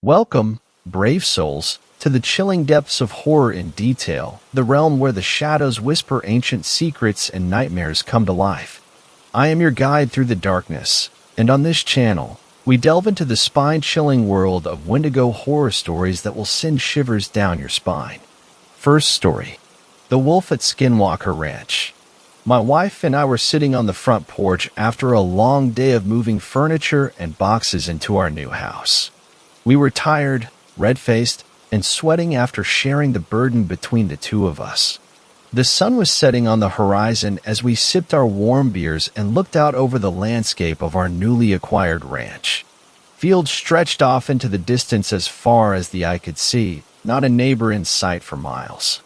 Welcome, brave souls, to the chilling depths of horror in detail, the realm where the shadows whisper ancient secrets and nightmares come to life. I am your guide through the darkness, and on this channel, we delve into the spine-chilling world of Wendigo horror stories that will send shivers down your spine. First story: The Wolf at Skinwalker Ranch. My wife and I were sitting on the front porch after a long day of moving furniture and boxes into our new house. We were tired, red-faced, and sweating after sharing the burden between the two of us. The sun was setting on the horizon as we sipped our warm beers and looked out over the landscape of our newly acquired ranch. Fields stretched off into the distance as far as the eye could see, not a neighbor in sight for miles.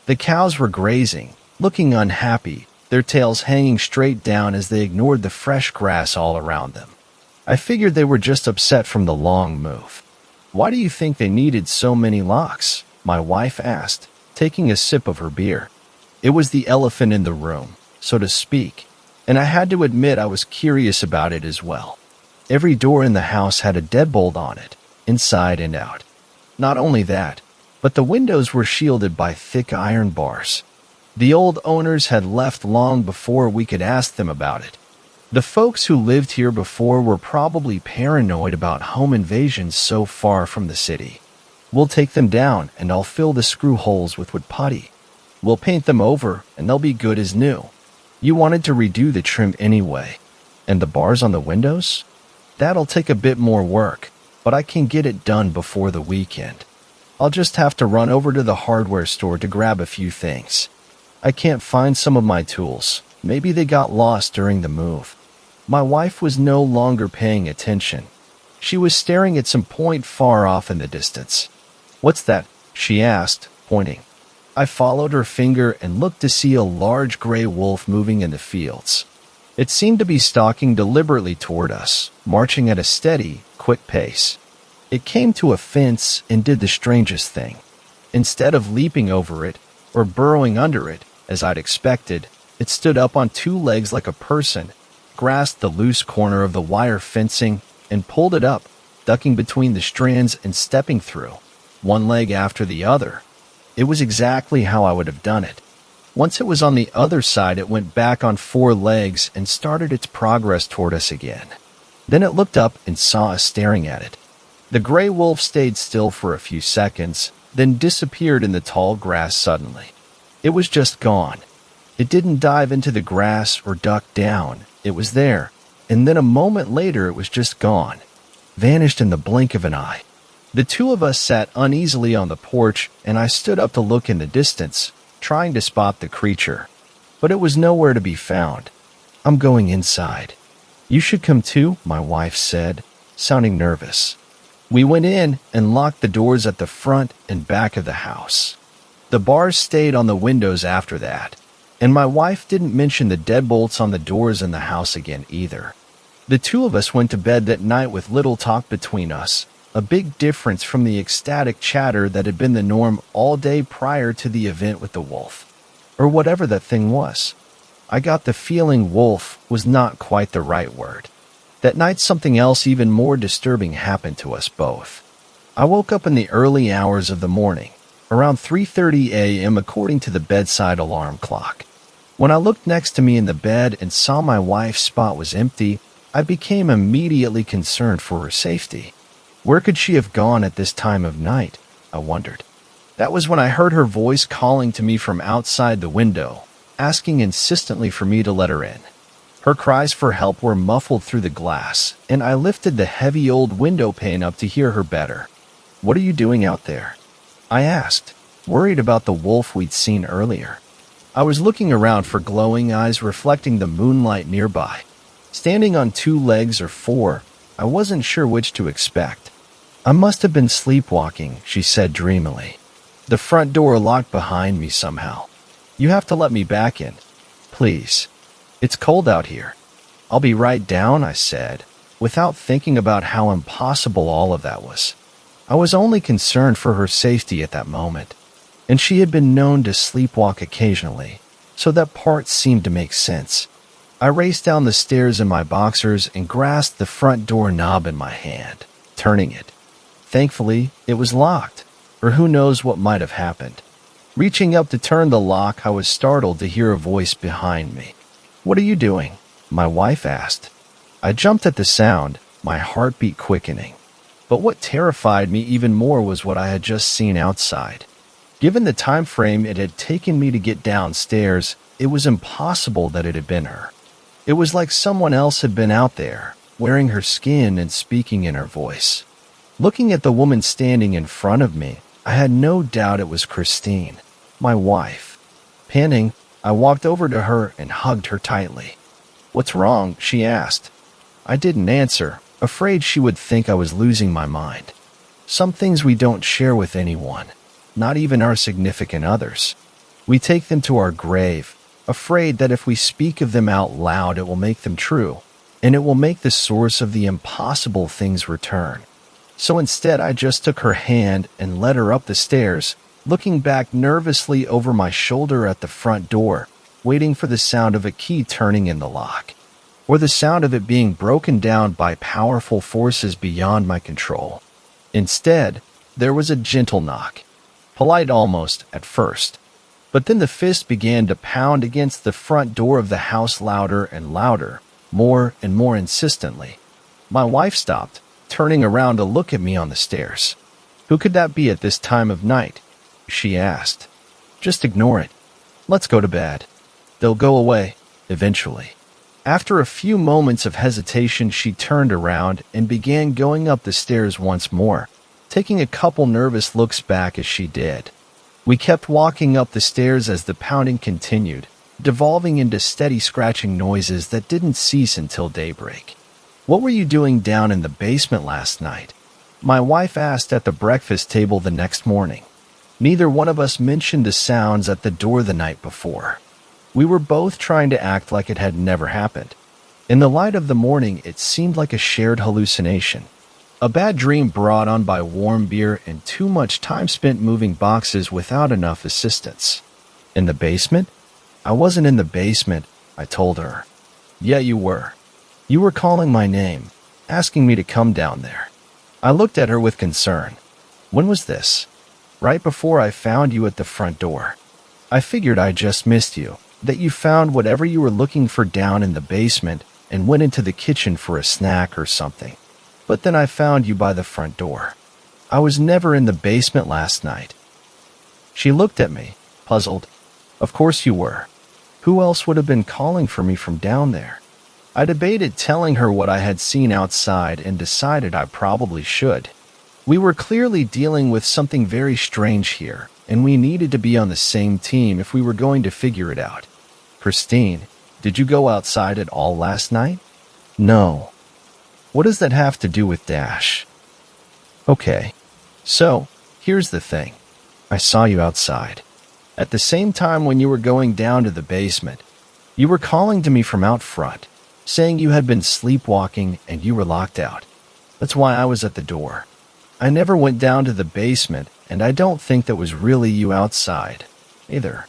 The cows were grazing, looking unhappy, their tails hanging straight down as they ignored the fresh grass all around them. I figured they were just upset from the long move. "Why do you think they needed so many locks?" my wife asked, taking a sip of her beer. It was the elephant in the room, so to speak, and I had to admit I was curious about it as well. Every door in the house had a deadbolt on it, inside and out. Not only that, but the windows were shielded by thick iron bars. The old owners had left long before we could ask them about it. The folks who lived here before were probably paranoid about home invasions so far from the city. "We'll take them down and I'll fill the screw holes with wood putty. We'll paint them over and they'll be good as new. You wanted to redo the trim anyway. And the bars on the windows? That'll take a bit more work, but I can get it done before the weekend. I'll just have to run over to the hardware store to grab a few things. I can't find some of my tools. Maybe they got lost during the move." My wife was no longer paying attention. She was staring at some point far off in the distance. "What's that?" she asked, pointing. I followed her finger and looked to see a large gray wolf moving in the fields. It seemed to be stalking deliberately toward us, marching at a steady, quick pace. It came to a fence and did the strangest thing. Instead of leaping over it or burrowing under it, as I'd expected, it stood up on two legs like a person, grasped the loose corner of the wire fencing, and pulled it up, ducking between the strands and stepping through, one leg after the other. It was exactly how I would have done it. Once it was on the other side, it went back on four legs and started its progress toward us again. Then it looked up and saw us staring at it. The gray wolf stayed still for a few seconds, then disappeared in the tall grass suddenly. It was just gone. It didn't dive into the grass or duck down. It was there, and then a moment later it was just gone, vanished in the blink of an eye. The two of us sat uneasily on the porch, and I stood up to look in the distance, trying to spot the creature. But it was nowhere to be found. "I'm going inside. You should come too," my wife said, sounding nervous. We went in and locked the doors at the front and back of the house. The bars stayed on the windows after that, and my wife didn't mention the deadbolts on the doors in the house again either. The two of us went to bed that night with little talk between us, a big difference from the ecstatic chatter that had been the norm all day prior to the event with the wolf. Or whatever that thing was. I got the feeling wolf was not quite the right word. That night something else even more disturbing happened to us both. I woke up in the early hours of the morning, around 3:30 a.m. according to the bedside alarm clock. When I looked next to me in the bed and saw my wife's spot was empty, I became immediately concerned for her safety. Where could she have gone at this time of night? I wondered. That was when I heard her voice calling to me from outside the window, asking insistently for me to let her in. Her cries for help were muffled through the glass, and I lifted the heavy old window pane up to hear her better. "What are you doing out there?" I asked, worried about the wolf we'd seen earlier. I was looking around for glowing eyes reflecting the moonlight nearby. Standing on two legs or four, I wasn't sure which to expect. "I must have been sleepwalking," she said dreamily. "The front door locked behind me somehow. You have to let me back in. Please. It's cold out here." "I'll be right down," I said, without thinking about how impossible all of that was. I was only concerned for her safety at that moment, and she had been known to sleepwalk occasionally, so that part seemed to make sense. I raced down the stairs in my boxers and grasped the front door knob in my hand, turning it. Thankfully, it was locked, or who knows what might have happened. Reaching up to turn the lock, I was startled to hear a voice behind me. "What are you doing?" my wife asked. I jumped at the sound, my heartbeat quickening. But what terrified me even more was what I had just seen outside. Given the time frame it had taken me to get downstairs, it was impossible that it had been her. It was like someone else had been out there, wearing her skin and speaking in her voice. Looking at the woman standing in front of me, I had no doubt it was Christine, my wife. Panting, I walked over to her and hugged her tightly. "What's wrong?" she asked. I didn't answer, afraid she would think I was losing my mind. Some things we don't share with anyone, not even our significant others. We take them to our grave, afraid that if we speak of them out loud it will make them true, and it will make the source of the impossible things return. So instead I just took her hand and led her up the stairs, looking back nervously over my shoulder at the front door, waiting for the sound of a key turning in the lock, or the sound of it being broken down by powerful forces beyond my control. Instead, there was a gentle knock, polite almost at first, but then the fist began to pound against the front door of the house louder and louder, more and more insistently. My wife stopped, turning around to look at me on the stairs. "Who could that be at this time of night?" she asked. "Just ignore it. Let's go to bed. They'll go away, eventually." After a few moments of hesitation, she turned around and began going up the stairs once more, taking a couple nervous looks back as she did. We kept walking up the stairs as the pounding continued, devolving into steady scratching noises that didn't cease until daybreak. "What were you doing down in the basement last night?" my wife asked at the breakfast table the next morning. Neither one of us mentioned the sounds at the door the night before. We were both trying to act like it had never happened. In the light of the morning, it seemed like a shared hallucination. A bad dream brought on by warm beer and too much time spent moving boxes without enough assistance. "In the basement?" "I wasn't in the basement," I told her. "Yeah, you were. You were calling my name, asking me to come down there." I looked at her with concern. "When was this?" "Right before I found you at the front door. I figured I just missed you, that you found whatever you were looking for down in the basement and went into the kitchen for a snack or something. But then I found you by the front door. I was never in the basement last night." She looked at me, puzzled. "Of course you were. Who else would have been calling for me from down there?" I debated telling her what I had seen outside and decided I probably should. We were clearly dealing with something very strange here, and we needed to be on the same team if we were going to figure it out. "Christine, did you go outside at all last night?" "No." "What does that have to do with Dash?" "Okay. So, here's the thing. I saw you outside. At the same time when you were going down to the basement, you were calling to me from out front, saying you had been sleepwalking and you were locked out. That's why I was at the door. I never went down to the basement, and I don't think that was really you outside, either.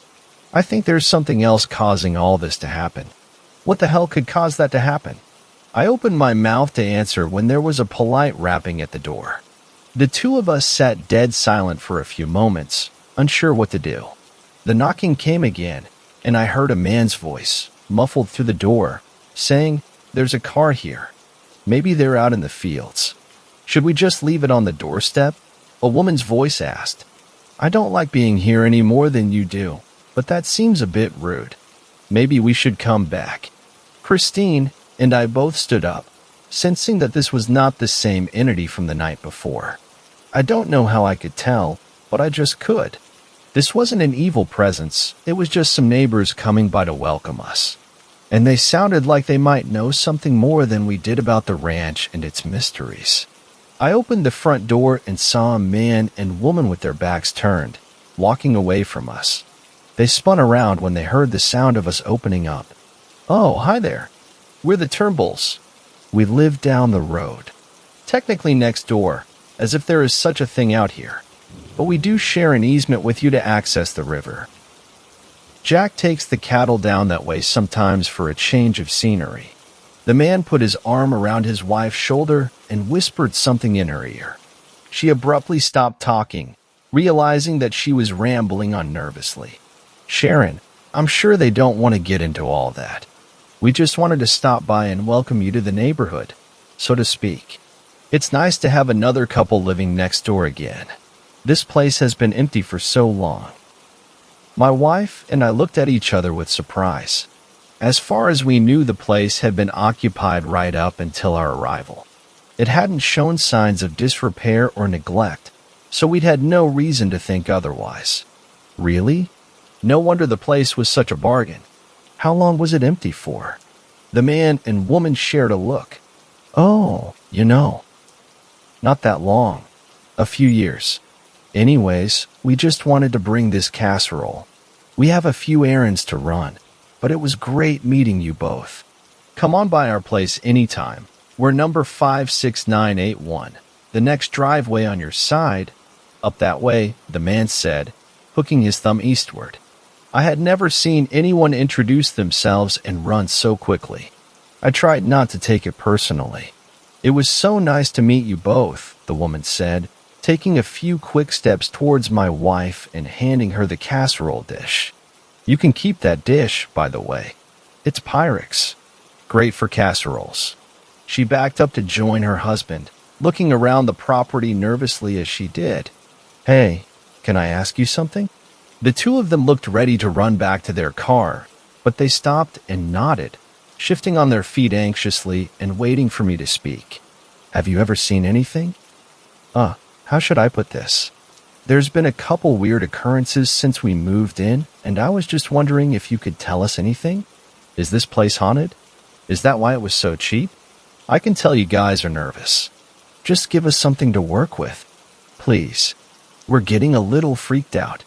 I think there's something else causing all this to happen." "What the hell could cause that to happen?" I opened my mouth to answer when there was a polite rapping at the door. The two of us sat dead silent for a few moments, unsure what to do. The knocking came again, and I heard a man's voice, muffled through the door, saying, "There's a car here. Maybe they're out in the fields. Should we just leave it on the doorstep?" A woman's voice asked. "I don't like being here any more than you do, but that seems a bit rude. Maybe we should come back." Christine and I both stood up, sensing that this was not the same entity from the night before. I don't know how I could tell, but I just could. This wasn't an evil presence, it was just some neighbors coming by to welcome us. And they sounded like they might know something more than we did about the ranch and its mysteries. I opened the front door and saw a man and woman with their backs turned, walking away from us. They spun around when they heard the sound of us opening up. "Oh, hi there. We're the Turnbulls. We live down the road. Technically next door, as if there is such a thing out here. But we do share an easement with you to access the river. Jack takes the cattle down that way sometimes for a change of scenery." The man put his arm around his wife's shoulder and whispered something in her ear. She abruptly stopped talking, realizing that she was rambling on nervously. Sharon, I'm sure they don't want to get into all that. We just wanted to stop by and welcome you to the neighborhood, so to speak. It's nice to have another couple living next door again. This place has been empty for so long. My wife and I looked at each other with surprise. As far as we knew, the place had been occupied right up until our arrival. It hadn't shown signs of disrepair or neglect, so we'd had no reason to think otherwise. Really? No wonder the place was such a bargain. How long was it empty for? The man and woman shared a look. Oh, not that long. A few years. Anyways, we just wanted to bring this casserole. We have a few errands to run, but it was great meeting you both. Come on by our place anytime. We're number 56981. The next driveway on your side. Up that way, the man said, hooking his thumb eastward. I had never seen anyone introduce themselves and run so quickly. I tried not to take it personally. It was so nice to meet you both, the woman said, taking a few quick steps towards my wife and handing her the casserole dish. You can keep that dish, by the way. It's Pyrex. Great for casseroles. She backed up to join her husband, looking around the property nervously as she did. Hey, can I ask you something? The two of them looked ready to run back to their car, but they stopped and nodded, shifting on their feet anxiously and waiting for me to speak. Have you ever seen anything? How should I put this? There's been a couple weird occurrences since we moved in, and I was just wondering if you could tell us anything? Is this place haunted? Is that why it was so cheap? I can tell you guys are nervous. Just give us something to work with. Please. We're getting a little freaked out.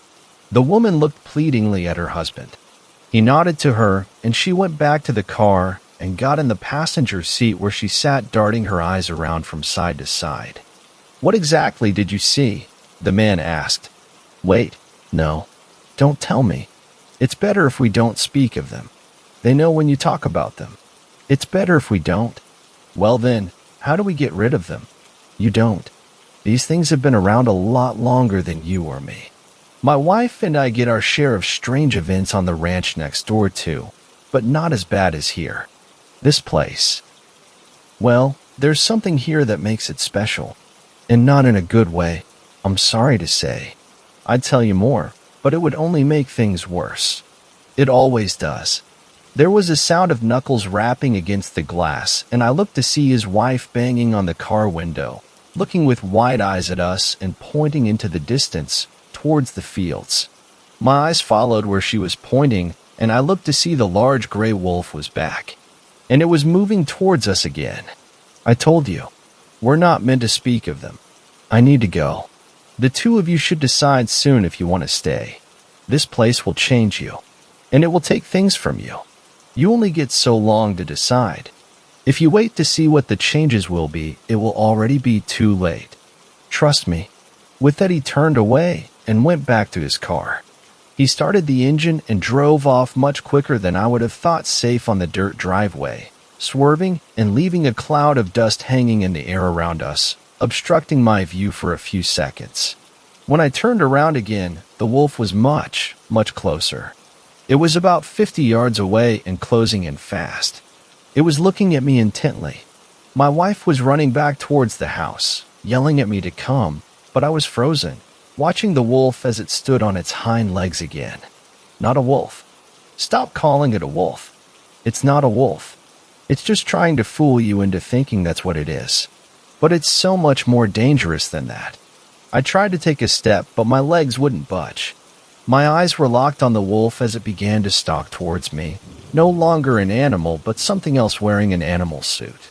The woman looked pleadingly at her husband. He nodded to her, and she went back to the car and got in the passenger seat where she sat darting her eyes around from side to side. What exactly did you see? The man asked. Wait, no. Don't tell me. It's better if we don't speak of them. They know when you talk about them. It's better if we don't. Well then, how do we get rid of them? You don't. These things have been around a lot longer than you or me. My wife and I get our share of strange events on the ranch next door too, but not as bad as here. This place. Well, there's something here that makes it special. And not in a good way, I'm sorry to say. I'd tell you more, but it would only make things worse. It always does. There was a sound of knuckles rapping against the glass, and I looked to see his wife banging on the car window, looking with wide eyes at us and pointing into the distance, towards the fields. My eyes followed where she was pointing, and I looked to see the large gray wolf was back. And it was moving towards us again. I told you, we're not meant to speak of them. I need to go. The two of you should decide soon if you want to stay. This place will change you, and it will take things from you. You only get so long to decide. If you wait to see what the changes will be, it will already be too late. Trust me. With that, he turned away and went back to his car. He started the engine and drove off much quicker than I would have thought, safe on the dirt driveway, swerving and leaving a cloud of dust hanging in the air around us, obstructing my view for a few seconds. When I turned around again, the wolf was much, much closer. It was about 50 yards away and closing in fast. It was looking at me intently. My wife was running back towards the house, yelling at me to come, but I was frozen, watching the wolf as it stood on its hind legs again. Not a wolf. Stop calling it a wolf. It's not a wolf. It's just trying to fool you into thinking that's what it is. But it's so much more dangerous than that. I tried to take a step, but my legs wouldn't budge. My eyes were locked on the wolf as it began to stalk towards me, no longer an animal, but something else wearing an animal suit.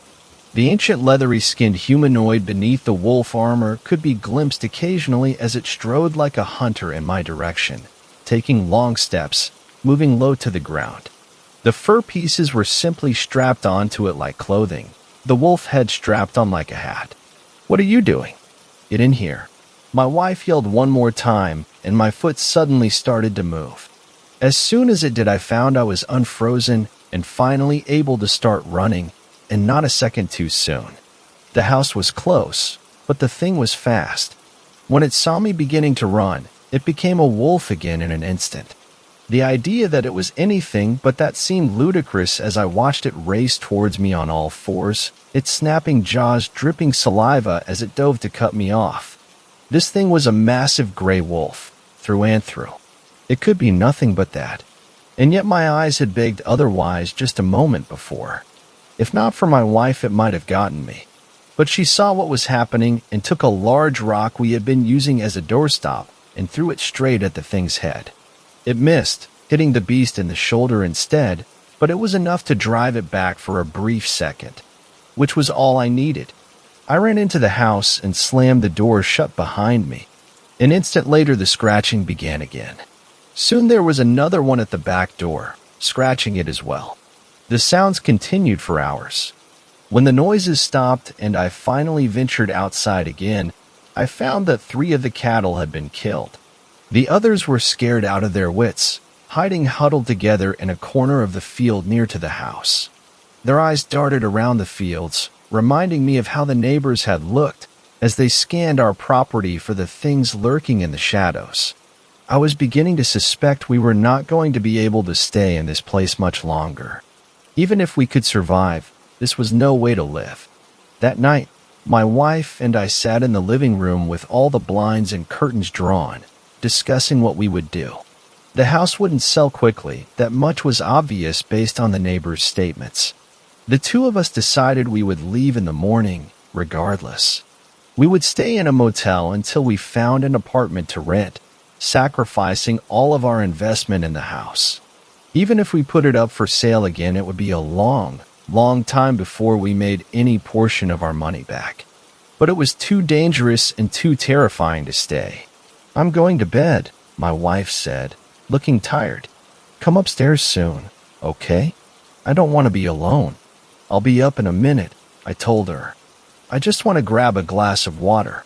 The ancient leathery-skinned humanoid beneath the wolf armor could be glimpsed occasionally as it strode like a hunter in my direction, taking long steps, moving low to the ground. The fur pieces were simply strapped onto it like clothing, the wolf head strapped on like a hat. What are you doing? Get in here. My wife yelled one more time, and my foot suddenly started to move. As soon as it did, I found I was unfrozen and finally able to start running, and not a second too soon. The house was close, but the thing was fast. When it saw me beginning to run, it became a wolf again in an instant. The idea that it was anything but that seemed ludicrous as I watched it race towards me on all fours, its snapping jaws dripping saliva as it dove to cut me off. This thing was a massive gray wolf, through and through. It could be nothing but that. And yet my eyes had begged otherwise just a moment before. If not for my wife, it might have gotten me. But she saw what was happening and took a large rock we had been using as a doorstop and threw it straight at the thing's head. It missed, hitting the beast in the shoulder instead, but it was enough to drive it back for a brief second, which was all I needed. I ran into the house and slammed the door shut behind me. An instant later, the scratching began again. Soon there was another one at the back door, scratching it as well. The sounds continued for hours. When the noises stopped and I finally ventured outside again, I found that 3 of the cattle had been killed. The others were scared out of their wits, hiding huddled together in a corner of the field near to the house. Their eyes darted around the fields, reminding me of how the neighbors had looked as they scanned our property for the things lurking in the shadows. I was beginning to suspect we were not going to be able to stay in this place much longer. Even if we could survive, this was no way to live. That night, my wife and I sat in the living room with all the blinds and curtains drawn, discussing what we would do. The house wouldn't sell quickly, that much was obvious based on the neighbors' statements. The 2 of us decided we would leave in the morning, regardless. We would stay in a motel until we found an apartment to rent, sacrificing all of our investment in the house. Even if we put it up for sale again, it would be a long time before we made any portion of our money back. But it was too dangerous and too terrifying to stay. "I'm going to bed," my wife said, looking tired. "Come upstairs soon, okay? I don't want to be alone." "I'll be up in a minute," I told her. "I just want to grab a glass of water."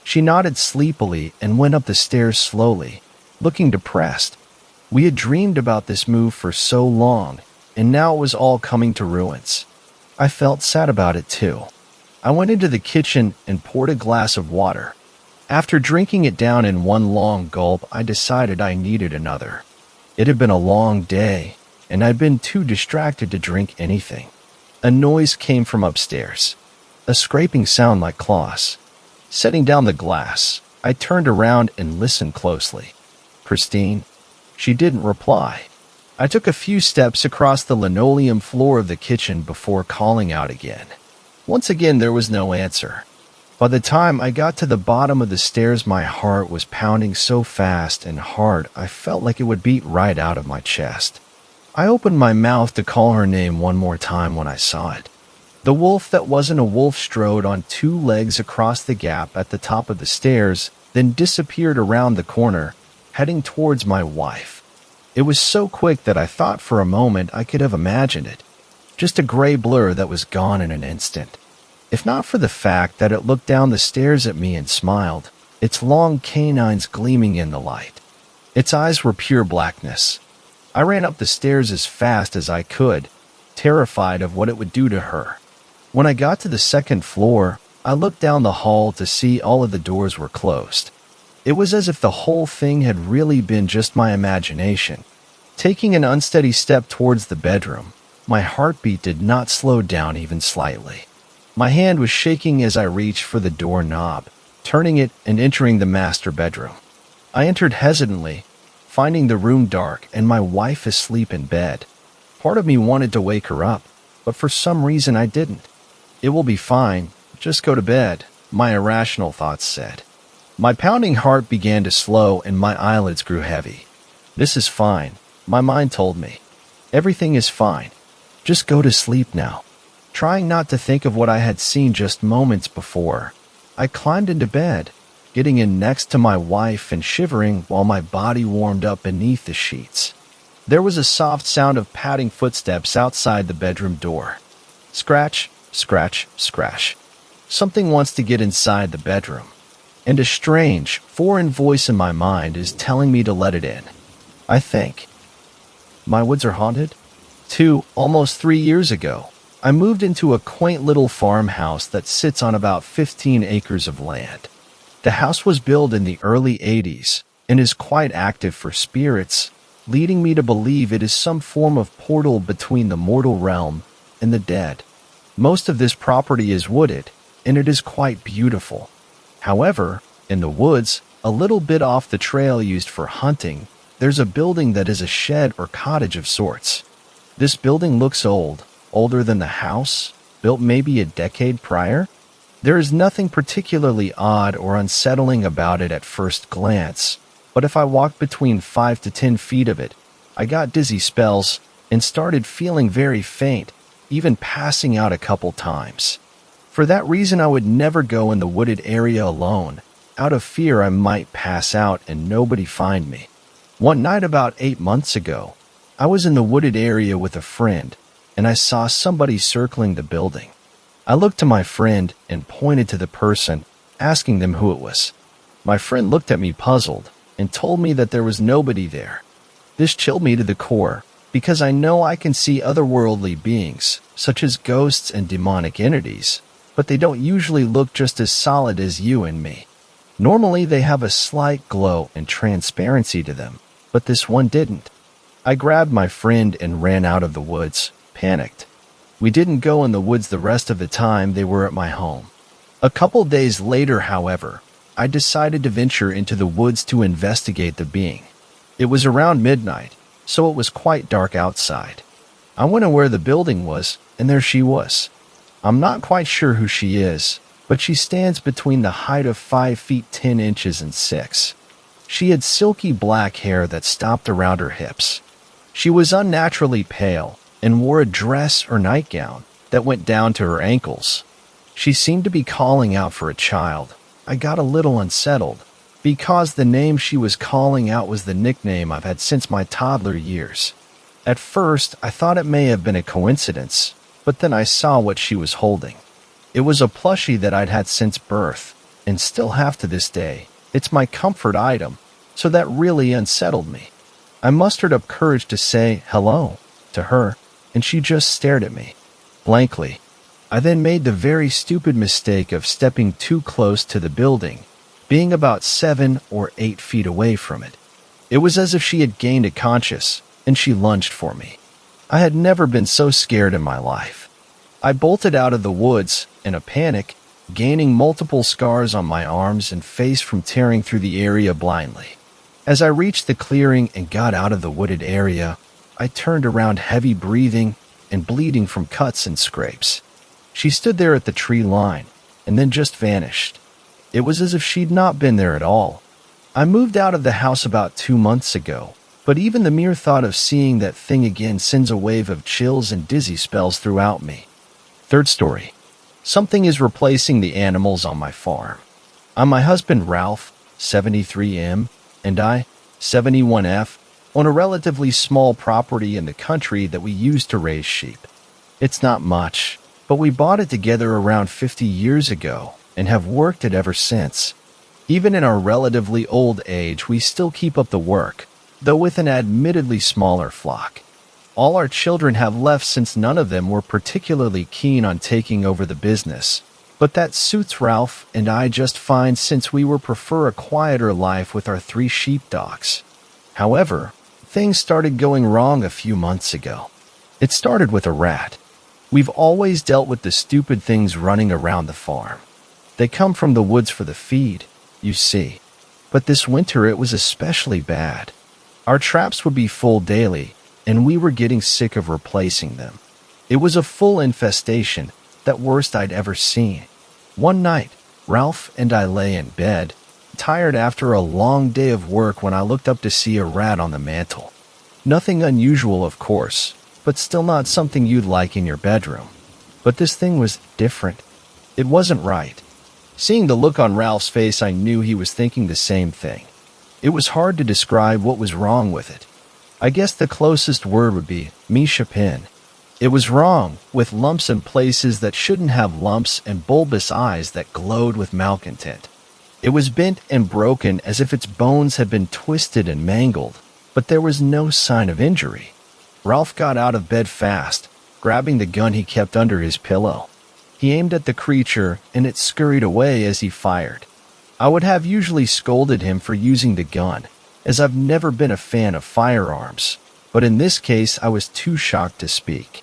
She nodded sleepily and went up the stairs slowly, looking depressed. We had dreamed about this move for so long, and now it was all coming to ruins. I felt sad about it too. I went into the kitchen and poured a glass of water. After drinking it down in one long gulp, I decided I needed another. It had been a long day, and I'd been too distracted to drink anything. A noise came from upstairs, a scraping sound like claws. Setting down the glass, I turned around and listened closely. "Christine?" She didn't reply. I took a few steps across the linoleum floor of the kitchen before calling out again. Once again, there was no answer. By the time I got to the bottom of the stairs, my heart was pounding so fast and hard I felt like it would beat right out of my chest. I opened my mouth to call her name one more time when I saw it. The wolf that wasn't a wolf strode on 2 legs across the gap at the top of the stairs, then disappeared around the corner, heading towards my wife. It was so quick that I thought for a moment I could have imagined it. Just a gray blur that was gone in an instant. If not for the fact that it looked down the stairs at me and smiled, its long canines gleaming in the light. Its eyes were pure blackness. I ran up the stairs as fast as I could, terrified of what it would do to her. When I got to the 2nd floor, I looked down the hall to see all of the doors were closed. It was as if the whole thing had really been just my imagination. Taking an unsteady step towards the bedroom, my heartbeat did not slow down even slightly. My hand was shaking as I reached for the doorknob, turning it and entering the master bedroom. I entered hesitantly, finding the room dark and my wife asleep in bed. Part of me wanted to wake her up, but for some reason I didn't. "It will be fine. Just go to bed," my irrational thoughts said. My pounding heart began to slow and my eyelids grew heavy. "This is fine," my mind told me. "Everything is fine. Just go to sleep now." Trying not to think of what I had seen just moments before, I climbed into bed, getting in next to my wife and shivering while my body warmed up beneath the sheets. There was a soft sound of padding footsteps outside the bedroom door. Scratch, scratch, scratch. Something wants to get inside the bedroom, and a strange, foreign voice in my mind is telling me to let it in. I think. My woods are haunted? Almost 3 years ago, I moved into a quaint little farmhouse that sits on about 15 acres of land. The house was built in the early 80s and is quite active for spirits, leading me to believe it is some form of portal between the mortal realm and the dead. Most of this property is wooded, and it is quite beautiful. However, in the woods, a little bit off the trail used for hunting, there's a building that is a shed or cottage of sorts. This building looks old, older than the house, built maybe a decade prior. There is nothing particularly odd or unsettling about it at first glance, but if I walked between 5 to 10 feet of it, I got dizzy spells and started feeling very faint, even passing out a couple times. For that reason, I would never go in the wooded area alone, out of fear I might pass out and nobody find me. One night about 8 months ago, I was in the wooded area with a friend, and I saw somebody circling the building. I looked to my friend and pointed to the person, asking them who it was. My friend looked at me puzzled and told me that there was nobody there. This chilled me to the core, because I know I can see otherworldly beings, such as ghosts and demonic entities, but they don't usually look just as solid as you and me. Normally they have a slight glow and transparency to them, but this one didn't. I grabbed my friend and ran out of the woods, panicked. We didn't go in the woods the rest of the time they were at my home. A couple days later, however, I decided to venture into the woods to investigate the being. It was around midnight, so it was quite dark outside. I went to where the building was, and there she was. I'm not quite sure who she is, but she stands between the height of 5 feet 10 inches and 6. She had silky black hair that stopped around her hips. She was unnaturally pale and wore a dress or nightgown that went down to her ankles. She seemed to be calling out for a child. I got a little unsettled, because the name she was calling out was the nickname I've had since my toddler years. At first, I thought it may have been a coincidence, but then I saw what she was holding. It was a plushie that I'd had since birth, and still have to this day. It's my comfort item, so that really unsettled me. I mustered up courage to say hello to her, and she just stared at me, blankly. I then made the very stupid mistake of stepping too close to the building, being about 7 or 8 feet away from it. It was as if she had gained a conscience, and she lunged for me. I had never been so scared in my life. I bolted out of the woods in a panic, gaining multiple scars on my arms and face from tearing through the area blindly. As I reached the clearing and got out of the wooded area, I turned around heavy breathing and bleeding from cuts and scrapes. She stood there at the tree line and then just vanished. It was as if she'd not been there at all. I moved out of the house about 2 months ago, but even the mere thought of seeing that thing again sends a wave of chills and dizzy spells throughout me. Third story. Something is replacing the animals on my farm. I'm my husband Ralph, 73M, and I, 71F, on a relatively small property in the country that we use to raise sheep. It's not much, but we bought it together around 50 years ago and have worked it ever since. Even in our relatively old age, we still keep up the work, though with an admittedly smaller flock. All our children have left since none of them were particularly keen on taking over the business, but that suits Ralph and I just fine since we would prefer a quieter life with our 3 sheepdogs. However, things started going wrong a few months ago. It started with a rat. We've always dealt with the stupid things running around the farm. They come from the woods for the feed, you see. But this winter it was especially bad. Our traps would be full daily, and we were getting sick of replacing them. It was a full infestation, that worst I'd ever seen. One night, Ralph and I lay in bed, tired after a long day of work when I looked up to see a rat on the mantel. Nothing unusual, of course, but still not something you'd like in your bedroom. But this thing was different. It wasn't right. Seeing the look on Ralph's face, I knew he was thinking the same thing. It was hard to describe what was wrong with it. I guess the closest word would be Mishapin. It was wrong, with lumps in places that shouldn't have lumps and bulbous eyes that glowed with malcontent. It was bent and broken as if its bones had been twisted and mangled, but there was no sign of injury. Ralph got out of bed fast, grabbing the gun he kept under his pillow. He aimed at the creature, and it scurried away as he fired. I would have usually scolded him for using the gun, as I've never been a fan of firearms, but in this case I was too shocked to speak.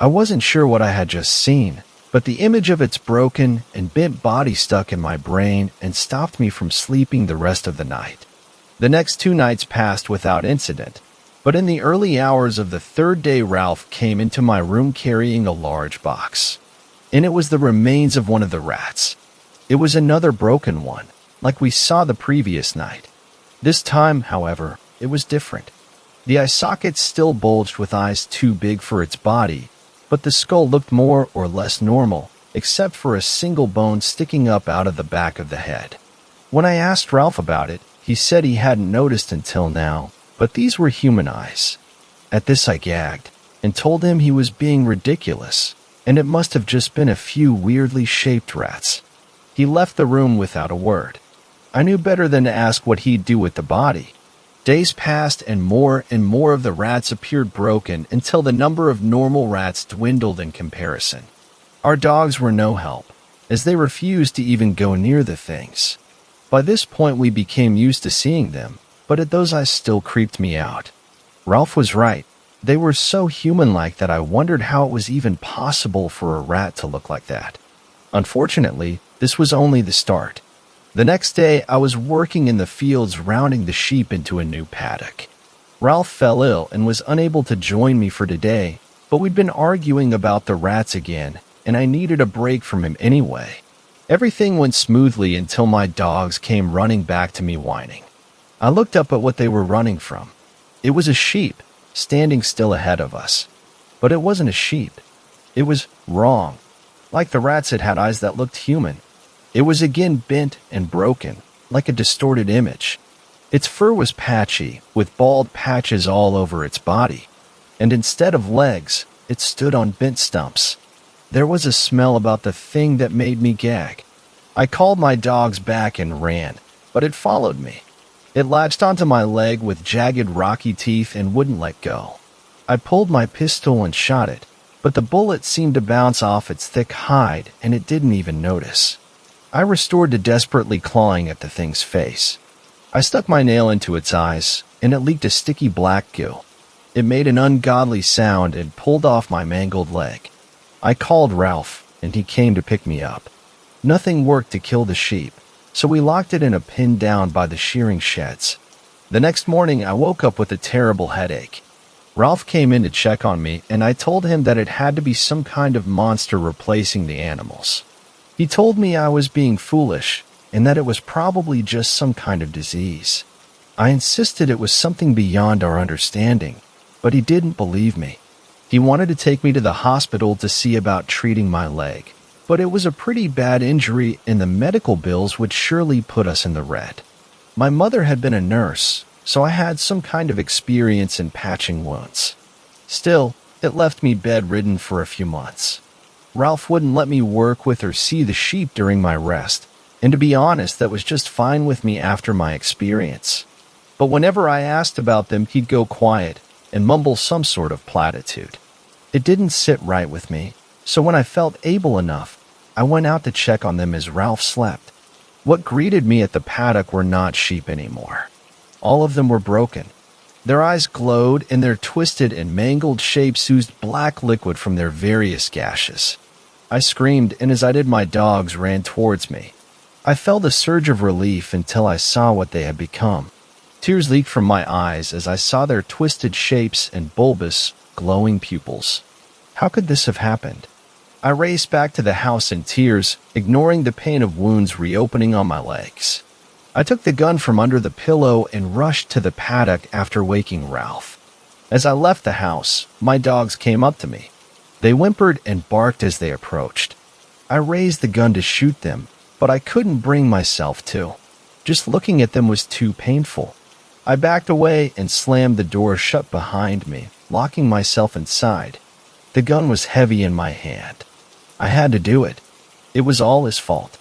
I wasn't sure what I had just seen, but the image of its broken and bent body stuck in my brain and stopped me from sleeping the rest of the night. The next 2 nights passed without incident, but in the early hours of the third day Ralph came into my room carrying a large box. And it was the remains of one of the rats. It was another broken one, like we saw the previous night. This time, however, it was different. The eye sockets still bulged with eyes too big for its body, but the skull looked more or less normal, except for a single bone sticking up out of the back of the head. When I asked Ralph about it, he said he hadn't noticed until now, but these were human eyes. At this I gagged, and told him he was being ridiculous, and it must have just been a few weirdly shaped rats. He left the room without a word. I knew better than to ask what he'd do with the body. Days passed and more of the rats appeared broken until the number of normal rats dwindled in comparison. Our dogs were no help, as they refused to even go near the things. By this point we became used to seeing them, but at those eyes still creeped me out. Ralph was right. They were so human-like that I wondered how it was even possible for a rat to look like that. Unfortunately, this was only the start. The next day, I was working in the fields rounding the sheep into a new paddock. Ralph fell ill and was unable to join me for today, but we'd been arguing about the rats again, and I needed a break from him anyway. Everything went smoothly until my dogs came running back to me whining. I looked up at what they were running from. It was a sheep, standing still ahead of us. But it wasn't a sheep. It was wrong. Like the rats, it had eyes that looked human. It was again bent and broken, like a distorted image. Its fur was patchy, with bald patches all over its body. And instead of legs, it stood on bent stumps. There was a smell about the thing that made me gag. I called my dogs back and ran, but it followed me. It latched onto my leg with jagged rocky teeth and wouldn't let go. I pulled my pistol and shot it, but the bullet seemed to bounce off its thick hide and it didn't even notice. I restored to desperately clawing at the thing's face. I stuck my nail into its eyes, and it leaked a sticky black goo. It made an ungodly sound and pulled off my mangled leg. I called Ralph, and he came to pick me up. Nothing worked to kill the sheep, so we locked it in a pen down by the shearing sheds. The next morning, I woke up with a terrible headache. Ralph came in to check on me, and I told him that it had to be some kind of monster replacing the animals. He told me I was being foolish, and that it was probably just some kind of disease. I insisted it was something beyond our understanding, but he didn't believe me. He wanted to take me to the hospital to see about treating my leg, but it was a pretty bad injury and the medical bills would surely put us in the red. My mother had been a nurse, so I had some kind of experience in patching wounds. Still, it left me bedridden for a few months. Ralph wouldn't let me work with or see the sheep during my rest, and to be honest, that was just fine with me after my experience. But whenever I asked about them, he'd go quiet and mumble some sort of platitude. It didn't sit right with me, so when I felt able enough, I went out to check on them as Ralph slept. What greeted me at the paddock were not sheep anymore. All of them were broken. Their eyes glowed, and their twisted and mangled shapes oozed black liquid from their various gashes. I screamed, and as I did, my dogs ran towards me. I felt a surge of relief until I saw what they had become. Tears leaked from my eyes as I saw their twisted shapes and bulbous, glowing pupils. How could this have happened? I raced back to the house in tears, ignoring the pain of wounds reopening on my legs. I took the gun from under the pillow and rushed to the paddock after waking Ralph. As I left the house, my dogs came up to me. They whimpered and barked as they approached. I raised the gun to shoot them, but I couldn't bring myself to. Just looking at them was too painful. I backed away and slammed the door shut behind me, locking myself inside. The gun was heavy in my hand. I had to do it. It was all his fault.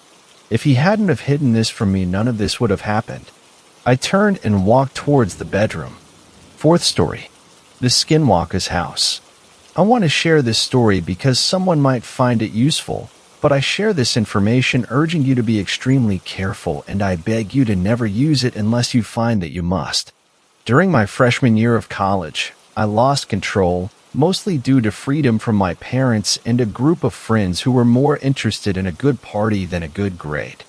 If he hadn't have hidden this from me, none of this would have happened. I turned and walked towards the bedroom. 4th story. The Skinwalker's house. I want to share this story because someone might find it useful, but I share this information urging you to be extremely careful, and I beg you to never use it unless you find that you must. During my freshman year of college, I lost control, mostly due to freedom from my parents and a group of friends who were more interested in a good party than a good grade.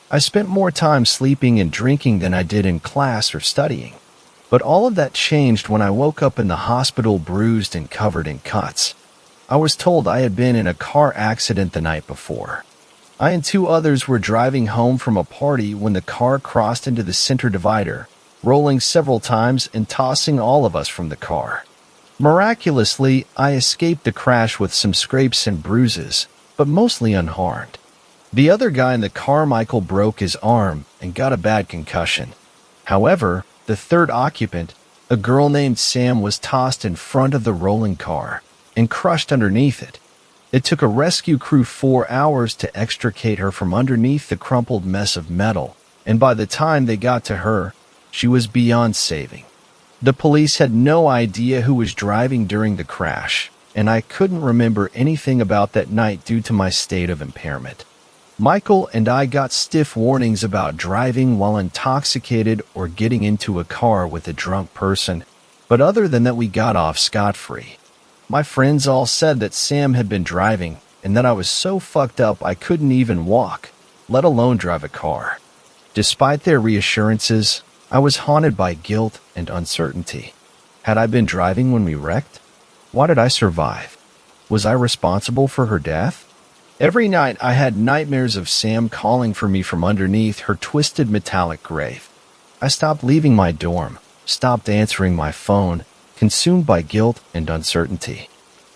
I spent more time sleeping and drinking than I did in class or studying. But all of that changed when I woke up in the hospital bruised and covered in cuts. I was told I had been in a car accident the night before. I and two others were driving home from a party when the car crossed into the center divider, rolling several times and tossing all of us from the car. Miraculously, I escaped the crash with some scrapes and bruises, but mostly unharmed. The other guy in the car, Michael, broke his arm and got a bad concussion. However, the third occupant, a girl named Sam, was tossed in front of the rolling car and crushed underneath it. It took a rescue crew 4 hours to extricate her from underneath the crumpled mess of metal, and by the time they got to her, she was beyond saving. The police had no idea who was driving during the crash, and I couldn't remember anything about that night due to my state of impairment. Michael and I got stiff warnings about driving while intoxicated or getting into a car with a drunk person, but other than that we got off scot-free. My friends all said that Sam had been driving and that I was so fucked up I couldn't even walk, let alone drive a car. Despite their reassurances, I was haunted by guilt and uncertainty. Had I been driving when we wrecked? Why did I survive? Was I responsible for her death? Every night I had nightmares of Sam calling for me from underneath her twisted metallic grave. I stopped leaving my dorm, stopped answering my phone, consumed by guilt and uncertainty.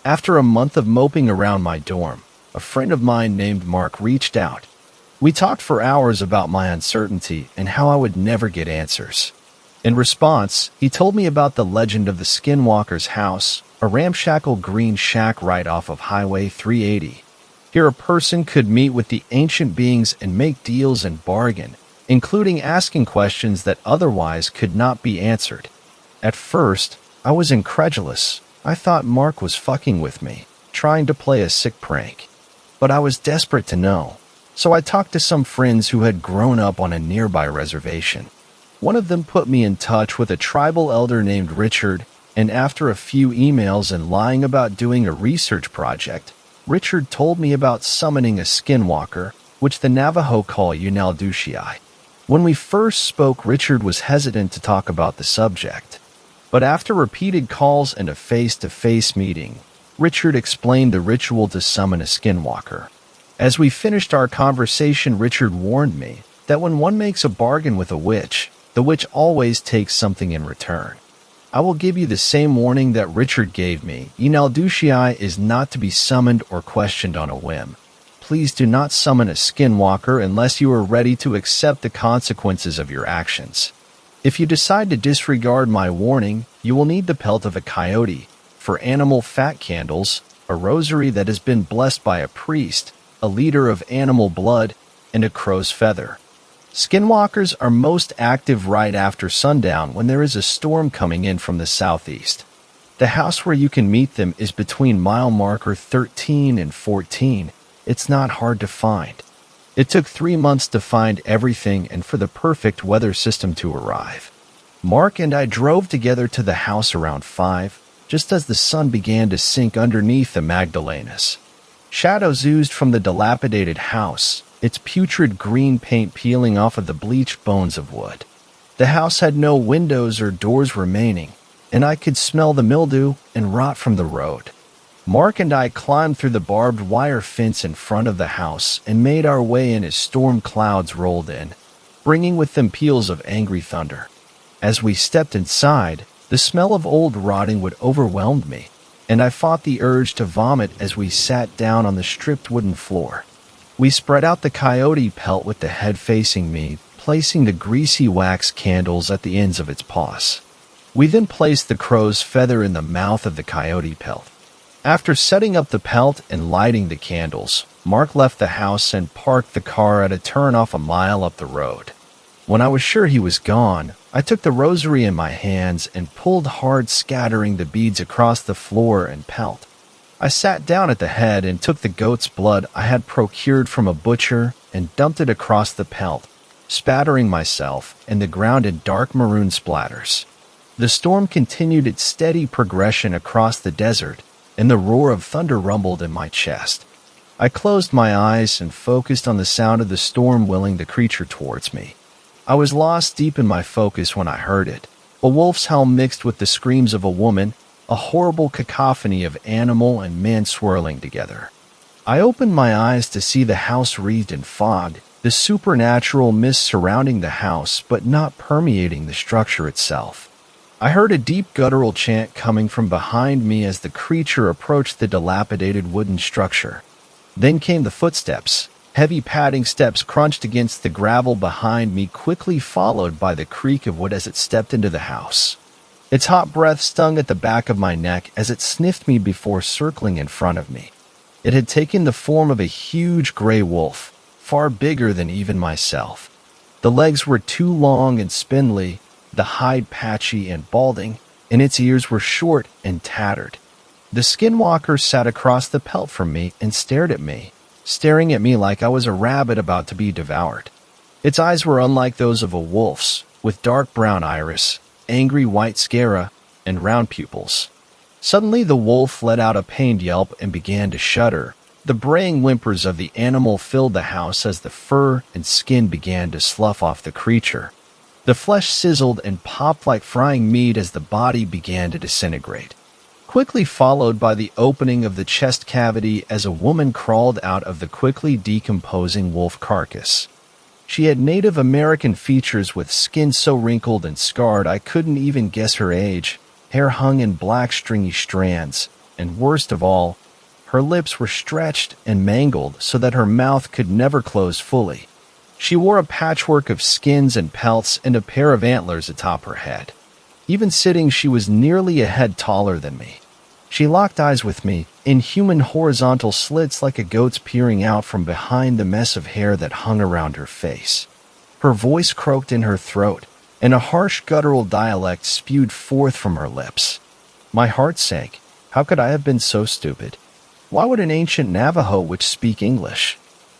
After a month of moping around my dorm, a friend of mine named Mark reached out. We talked for hours about my uncertainty and how I would never get answers. In response, he told me about the legend of the Skinwalker's house, a ramshackle green shack right off of Highway 380. Here a person could meet with the ancient beings and make deals and bargain, including asking questions that otherwise could not be answered. At first, I was incredulous. I thought Mark was fucking with me, trying to play a sick prank. But I was desperate to know, so I talked to some friends who had grown up on a nearby reservation. One of them put me in touch with a tribal elder named Richard, and after a few emails and lying about doing a research project, Richard told me about summoning a skinwalker, which the Navajo call Unaldushii. When we first spoke, Richard was hesitant to talk about the subject. But after repeated calls and a face-to-face meeting, Richard explained the ritual to summon a skinwalker. As we finished our conversation, Richard warned me that when one makes a bargain with a witch, the witch always takes something in return. I will give you the same warning that Richard gave me. Unaldushii is not to be summoned or questioned on a whim. Please do not summon a skinwalker unless you are ready to accept the consequences of your actions. If you decide to disregard my warning, you will need the pelt of a coyote, for animal fat candles, a rosary that has been blessed by a priest, a liter of animal blood, and a crow's feather. Skinwalkers are most active right after sundown when there is a storm coming in from the southeast. The house where you can meet them is between mile marker 13 and 14. It's not hard to find. It took 3 months to find everything and for the perfect weather system to arrive. Mark and I drove together to the house around 5, just as the sun began to sink underneath the Magdalenas. Shadows oozed from the dilapidated house, its putrid green paint peeling off of the bleached bones of wood. The house had no windows or doors remaining, and I could smell the mildew and rot from the road. Mark and I climbed through the barbed wire fence in front of the house and made our way in as storm clouds rolled in, bringing with them peals of angry thunder. As we stepped inside, the smell of old rotting wood overwhelmed me, and I fought the urge to vomit as we sat down on the stripped wooden floor. We spread out the coyote pelt with the head facing me, placing the greasy wax candles at the ends of its paws. We then placed the crow's feather in the mouth of the coyote pelt. After setting up the pelt and lighting the candles, Mark left the house and parked the car at a turn-off a mile up the road. When I was sure he was gone, I took the rosary in my hands and pulled hard, scattering the beads across the floor and pelt. I sat down at the head and took the goat's blood I had procured from a butcher and dumped it across the pelt, spattering myself and the ground in dark maroon splatters. The storm continued its steady progression across the desert, and the roar of thunder rumbled in my chest. I closed my eyes and focused on the sound of the storm willing the creature towards me. I was lost deep in my focus when I heard it. A wolf's howl mixed with the screams of a woman, a horrible cacophony of animal and man swirling together. I opened my eyes to see the house wreathed in fog, the supernatural mist surrounding the house but not permeating the structure itself. I heard a deep guttural chant coming from behind me as the creature approached the dilapidated wooden structure. Then came the footsteps. Heavy padding steps crunched against the gravel behind me, quickly followed by the creak of wood as it stepped into the house. Its hot breath stung at the back of my neck as it sniffed me before circling in front of me. It had taken the form of a huge gray wolf, far bigger than even myself. The legs were too long and spindly, the hide patchy and balding, and its ears were short and tattered. The Skinwalker sat across the pelt from me and stared at me, staring at me like I was a rabbit about to be devoured. Its eyes were unlike those of a wolf's, with dark brown iris, angry white sclera, and round pupils. Suddenly the wolf let out a pained yelp and began to shudder. The braying whimpers of the animal filled the house as the fur and skin began to slough off the creature. The flesh sizzled and popped like frying meat as the body began to disintegrate, quickly followed by the opening of the chest cavity as a woman crawled out of the quickly decomposing wolf carcass. She had Native American features with skin so wrinkled and scarred I couldn't even guess her age. Hair hung in black stringy strands, and worst of all, her lips were stretched and mangled so that her mouth could never close fully. She wore a patchwork of skins and pelts and a pair of antlers atop her head. Even sitting, she was nearly a head taller than me. She locked eyes with me, inhuman horizontal slits like a goat's peering out from behind the mess of hair that hung around her face. Her voice croaked in her throat, and a harsh guttural dialect spewed forth from her lips. My heart sank. How could I have been so stupid? Why would an ancient Navajo witch speak English?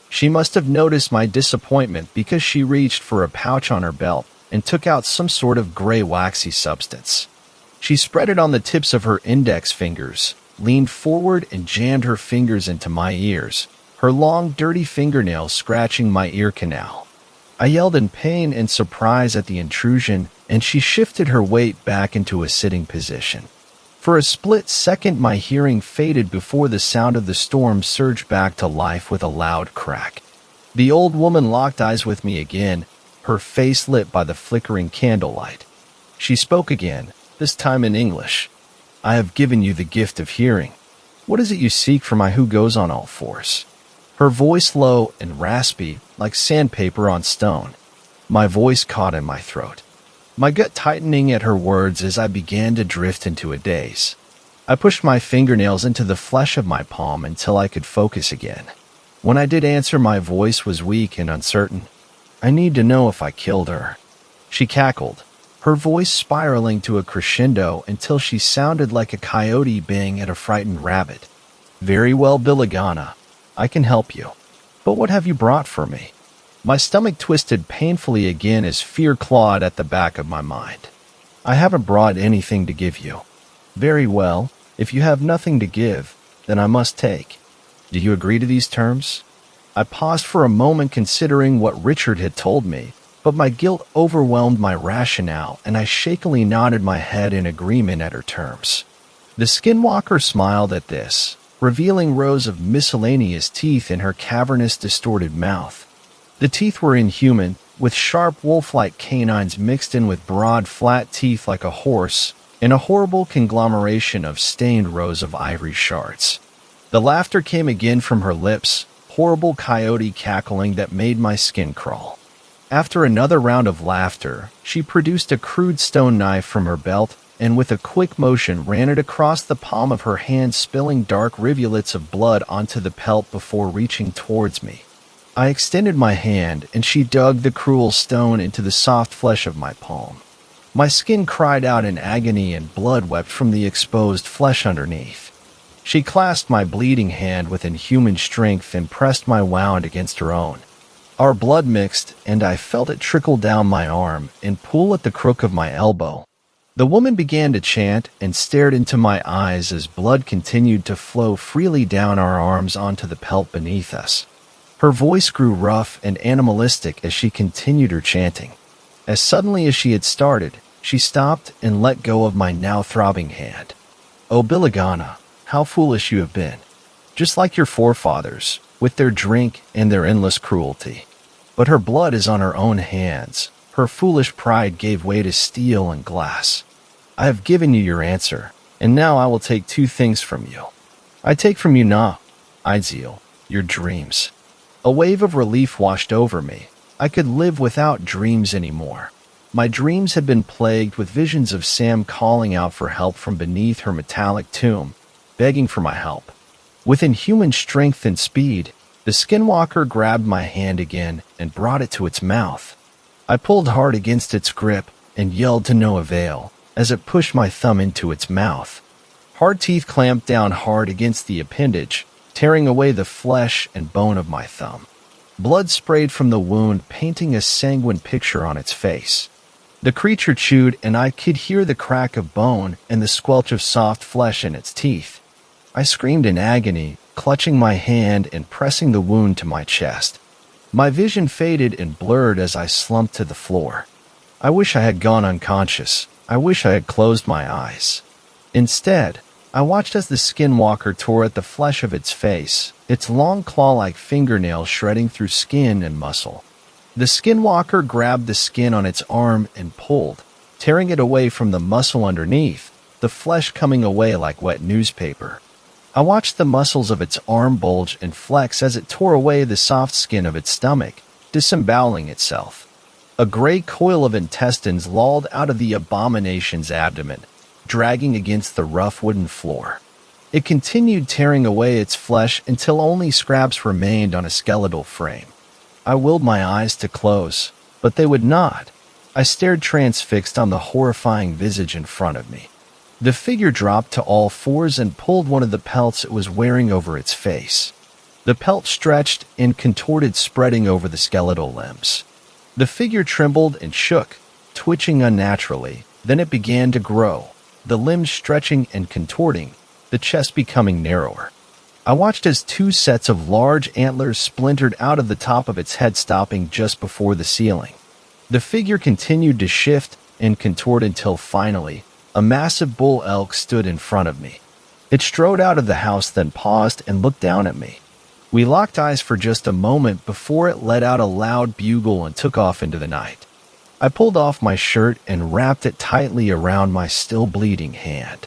She must have noticed my disappointment because she reached for a pouch on her belt and took out some sort of gray waxy substance. She spread it on the tips of her index fingers, leaned forward and jammed her fingers into my ears, her long, dirty fingernails scratching my ear canal. I yelled in pain and surprise at the intrusion, and she shifted her weight back into a sitting position. For a split second, my hearing faded before the sound of the storm surged back to life with a loud crack. The old woman locked eyes with me again, her face lit by the flickering candlelight. She spoke again, this time in English. I have given you the gift of hearing. What is it you seek from my who goes on all fours? Her voice low and raspy, like sandpaper on stone. My voice caught in my throat, my gut tightening at her words as I began to drift into a daze. I pushed my fingernails into the flesh of my palm until I could focus again. When I did answer, my voice was weak and uncertain. I need to know if I killed her. She cackled, her voice spiraling to a crescendo until she sounded like a coyote baying at a frightened rabbit. Very well, Billigana. I can help you. But what have you brought for me? My stomach twisted painfully again as fear clawed at the back of my mind. I haven't brought anything to give you. Very well, if you have nothing to give, then I must take. Do you agree to these terms? I paused for a moment considering what Richard had told me, but my guilt overwhelmed my rationale and I shakily nodded my head in agreement at her terms. The Skinwalker smiled at this, revealing rows of miscellaneous teeth in her cavernous, distorted mouth. The teeth were inhuman, with sharp wolf-like canines mixed in with broad, flat teeth like a horse, and a horrible conglomeration of stained rows of ivory shards. The laughter came again from her lips, horrible coyote cackling that made my skin crawl. After another round of laughter, she produced a crude stone knife from her belt and with a quick motion ran it across the palm of her hand, spilling dark rivulets of blood onto the pelt before reaching towards me. I extended my hand, and she dug the cruel stone into the soft flesh of my palm. My skin cried out in agony and blood wept from the exposed flesh underneath. She clasped my bleeding hand with inhuman strength and pressed my wound against her own. Our blood mixed, and I felt it trickle down my arm and pool at the crook of my elbow. The woman began to chant and stared into my eyes as blood continued to flow freely down our arms onto the pelt beneath us. Her voice grew rough and animalistic as she continued her chanting. As suddenly as she had started, she stopped and let go of my now throbbing hand. "Oh, Billigana, how foolish you have been. Just like your forefathers, with their drink and their endless cruelty. But her blood is on her own hands. Her foolish pride gave way to steel and glass. I have given you your answer, and now I will take two things from you. I take from you now, Ideal, your dreams." A wave of relief washed over me. I could live without dreams anymore. My dreams had been plagued with visions of Sam calling out for help from beneath her metallic tomb, begging for my help. With inhuman strength and speed, the Skinwalker grabbed my hand again and brought it to its mouth. I pulled hard against its grip and yelled to no avail as it pushed my thumb into its mouth. Hard teeth clamped down hard against the appendage, tearing away the flesh and bone of my thumb. Blood sprayed from the wound, painting a sanguine picture on its face. The creature chewed, and I could hear the crack of bone and the squelch of soft flesh in its teeth. I screamed in agony, clutching my hand and pressing the wound to my chest. My vision faded and blurred as I slumped to the floor. I wish I had gone unconscious. I wish I had closed my eyes. Instead, I watched as the Skinwalker tore at the flesh of its face, its long claw-like fingernails shredding through skin and muscle. The Skinwalker grabbed the skin on its arm and pulled, tearing it away from the muscle underneath, the flesh coming away like wet newspaper. I watched the muscles of its arm bulge and flex as it tore away the soft skin of its stomach, disemboweling itself. A gray coil of intestines lolled out of the abomination's abdomen, dragging against the rough wooden floor. It continued tearing away its flesh until only scraps remained on a skeletal frame. I willed my eyes to close, but they would not. I stared transfixed on the horrifying visage in front of me. The figure dropped to all fours and pulled one of the pelts it was wearing over its face. The pelt stretched and contorted, spreading over the skeletal limbs. The figure trembled and shook, twitching unnaturally. Then it began to grow, the limbs stretching and contorting, the chest becoming narrower. I watched as two sets of large antlers splintered out of the top of its head, stopping just before the ceiling. The figure continued to shift and contort until finally, a massive bull elk stood in front of me. It strode out of the house, then paused and looked down at me. We locked eyes for just a moment before it let out a loud bugle and took off into the night. I pulled off my shirt and wrapped it tightly around my still bleeding hand.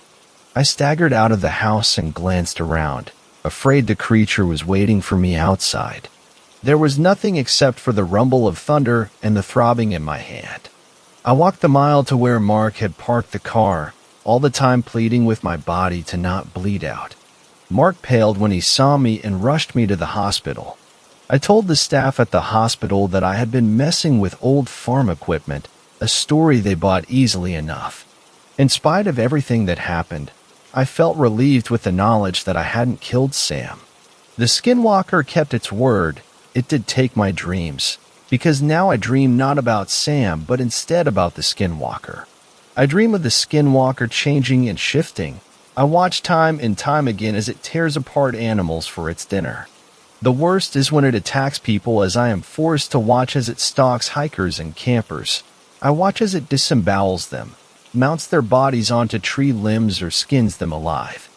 I staggered out of the house and glanced around, afraid the creature was waiting for me outside. There was nothing except for the rumble of thunder and the throbbing in my hand. I walked the mile to where Mark had parked the car, all the time pleading with my body to not bleed out. Mark paled when he saw me and rushed me to the hospital. I told the staff at the hospital that I had been messing with old farm equipment, a story they bought easily enough. In spite of everything that happened, I felt relieved with the knowledge that I hadn't killed Sam. The Skinwalker kept its word. It did take my dreams, because now I dream not about Sam, but instead about the Skinwalker. I dream of the Skinwalker changing and shifting. I watch time and time again as it tears apart animals for its dinner. The worst is when it attacks people, as I am forced to watch as it stalks hikers and campers. I watch as it disembowels them, mounts their bodies onto tree limbs or skins them alive.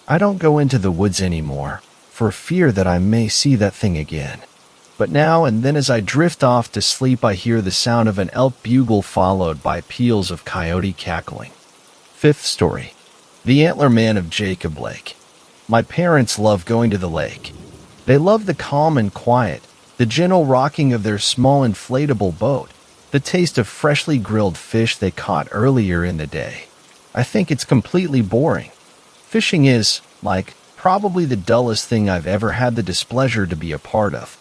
I don't go into the woods anymore, for fear that I may see that thing again. But now and then as I drift off to sleep, I hear the sound of an elk bugle followed by peals of coyote cackling. Fifth story. The Antler Man of Jacob Lake. My parents love going to the lake. They love the calm and quiet, the gentle rocking of their small inflatable boat, the taste of freshly grilled fish they caught earlier in the day. I think it's completely boring. Fishing is, probably the dullest thing I've ever had the displeasure to be a part of.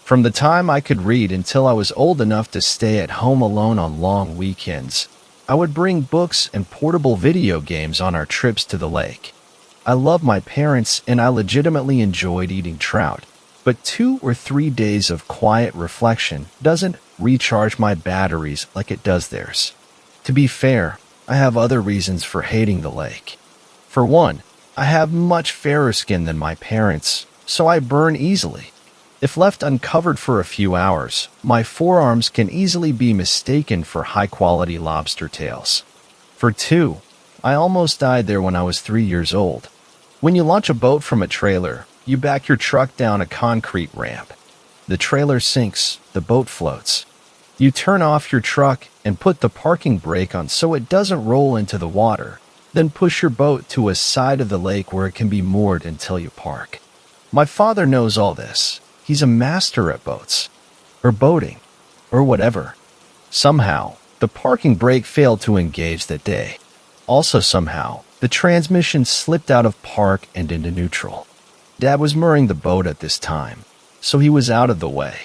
From the time I could read until I was old enough to stay at home alone on long weekends, I would bring books and portable video games on our trips to the lake. I love my parents and I legitimately enjoyed eating trout, but 2 or 3 days of quiet reflection doesn't recharge my batteries like it does theirs. To be fair, I have other reasons for hating the lake. For one, I have much fairer skin than my parents, so I burn easily. If left uncovered for a few hours, my forearms can easily be mistaken for high-quality lobster tails. For two, I almost died there when I was 3 years old. When you launch a boat from a trailer, you back your truck down a concrete ramp. The trailer sinks, the boat floats. You turn off your truck and put the parking brake on so it doesn't roll into the water, then push your boat to a side of the lake where it can be moored until you park. My father knows all this. He's a master at boats, or boating, or whatever. Somehow, the parking brake failed to engage that day. Also somehow, the transmission slipped out of park and into neutral. Dad was mooring the boat at this time, so he was out of the way.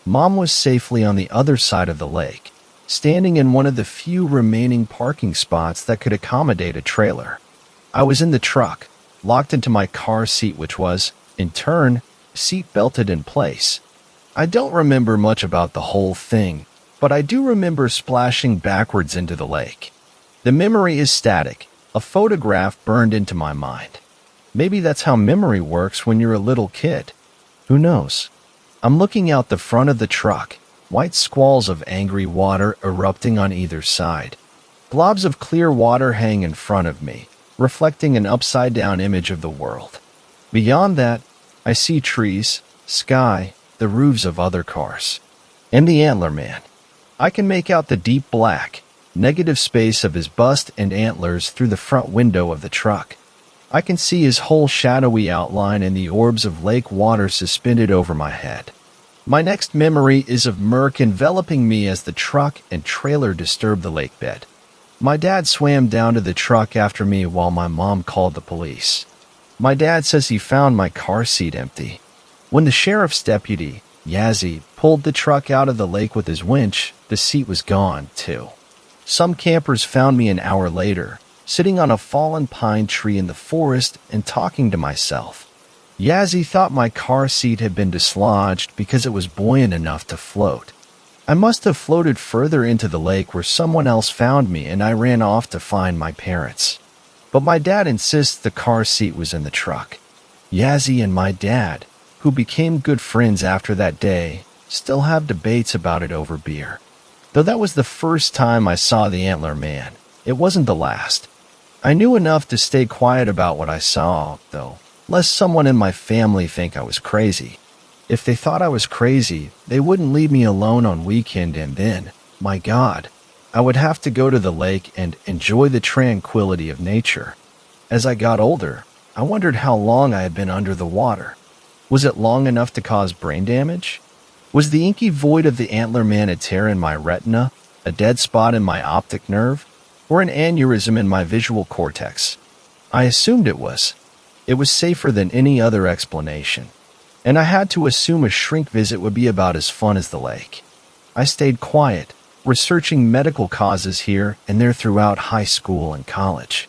Mom was safely on the other side of the lake, standing in one of the few remaining parking spots that could accommodate a trailer. I was in the truck, locked into my car seat, which was, in turn, seat belted in place. I don't remember much about the whole thing, but I do remember splashing backwards into the lake. The memory is static, a photograph burned into my mind. Maybe that's how memory works when you're a little kid. Who knows? I'm looking out the front of the truck, white squalls of angry water erupting on either side. Globs of clear water hang in front of me, reflecting an upside-down image of the world. Beyond that, I see trees, sky, the roofs of other cars, and the antler man. I can make out the deep black, negative space of his bust and antlers through the front window of the truck. I can see his whole shadowy outline and the orbs of lake water suspended over my head. My next memory is of murk enveloping me as the truck and trailer disturbed the lake bed. My dad swam down to the truck after me while my mom called the police. My dad says he found my car seat empty. When the sheriff's deputy, Yazzie, pulled the truck out of the lake with his winch, the seat was gone, too. Some campers found me an hour later, sitting on a fallen pine tree in the forest and talking to myself. Yazzie thought my car seat had been dislodged because it was buoyant enough to float. I must have floated further into the lake where someone else found me and I ran off to find my parents. But my dad insists the car seat was in the truck. Yazzie and my dad, who became good friends after that day, still have debates about it over beer. Though that was the first time I saw the antler man, it wasn't the last. I knew enough to stay quiet about what I saw, though, lest someone in my family think I was crazy. If they thought I was crazy, they wouldn't leave me alone on weekend, and then, my God, I would have to go to the lake and enjoy the tranquility of nature. As I got older, I wondered how long I had been under the water. Was it long enough to cause brain damage? Was the inky void of the antler man a tear in my retina, a dead spot in my optic nerve, or an aneurysm in my visual cortex? I assumed it was. It was safer than any other explanation, and I had to assume a shrink visit would be about as fun as the lake. I stayed quiet, researching medical causes here and there throughout high school and college.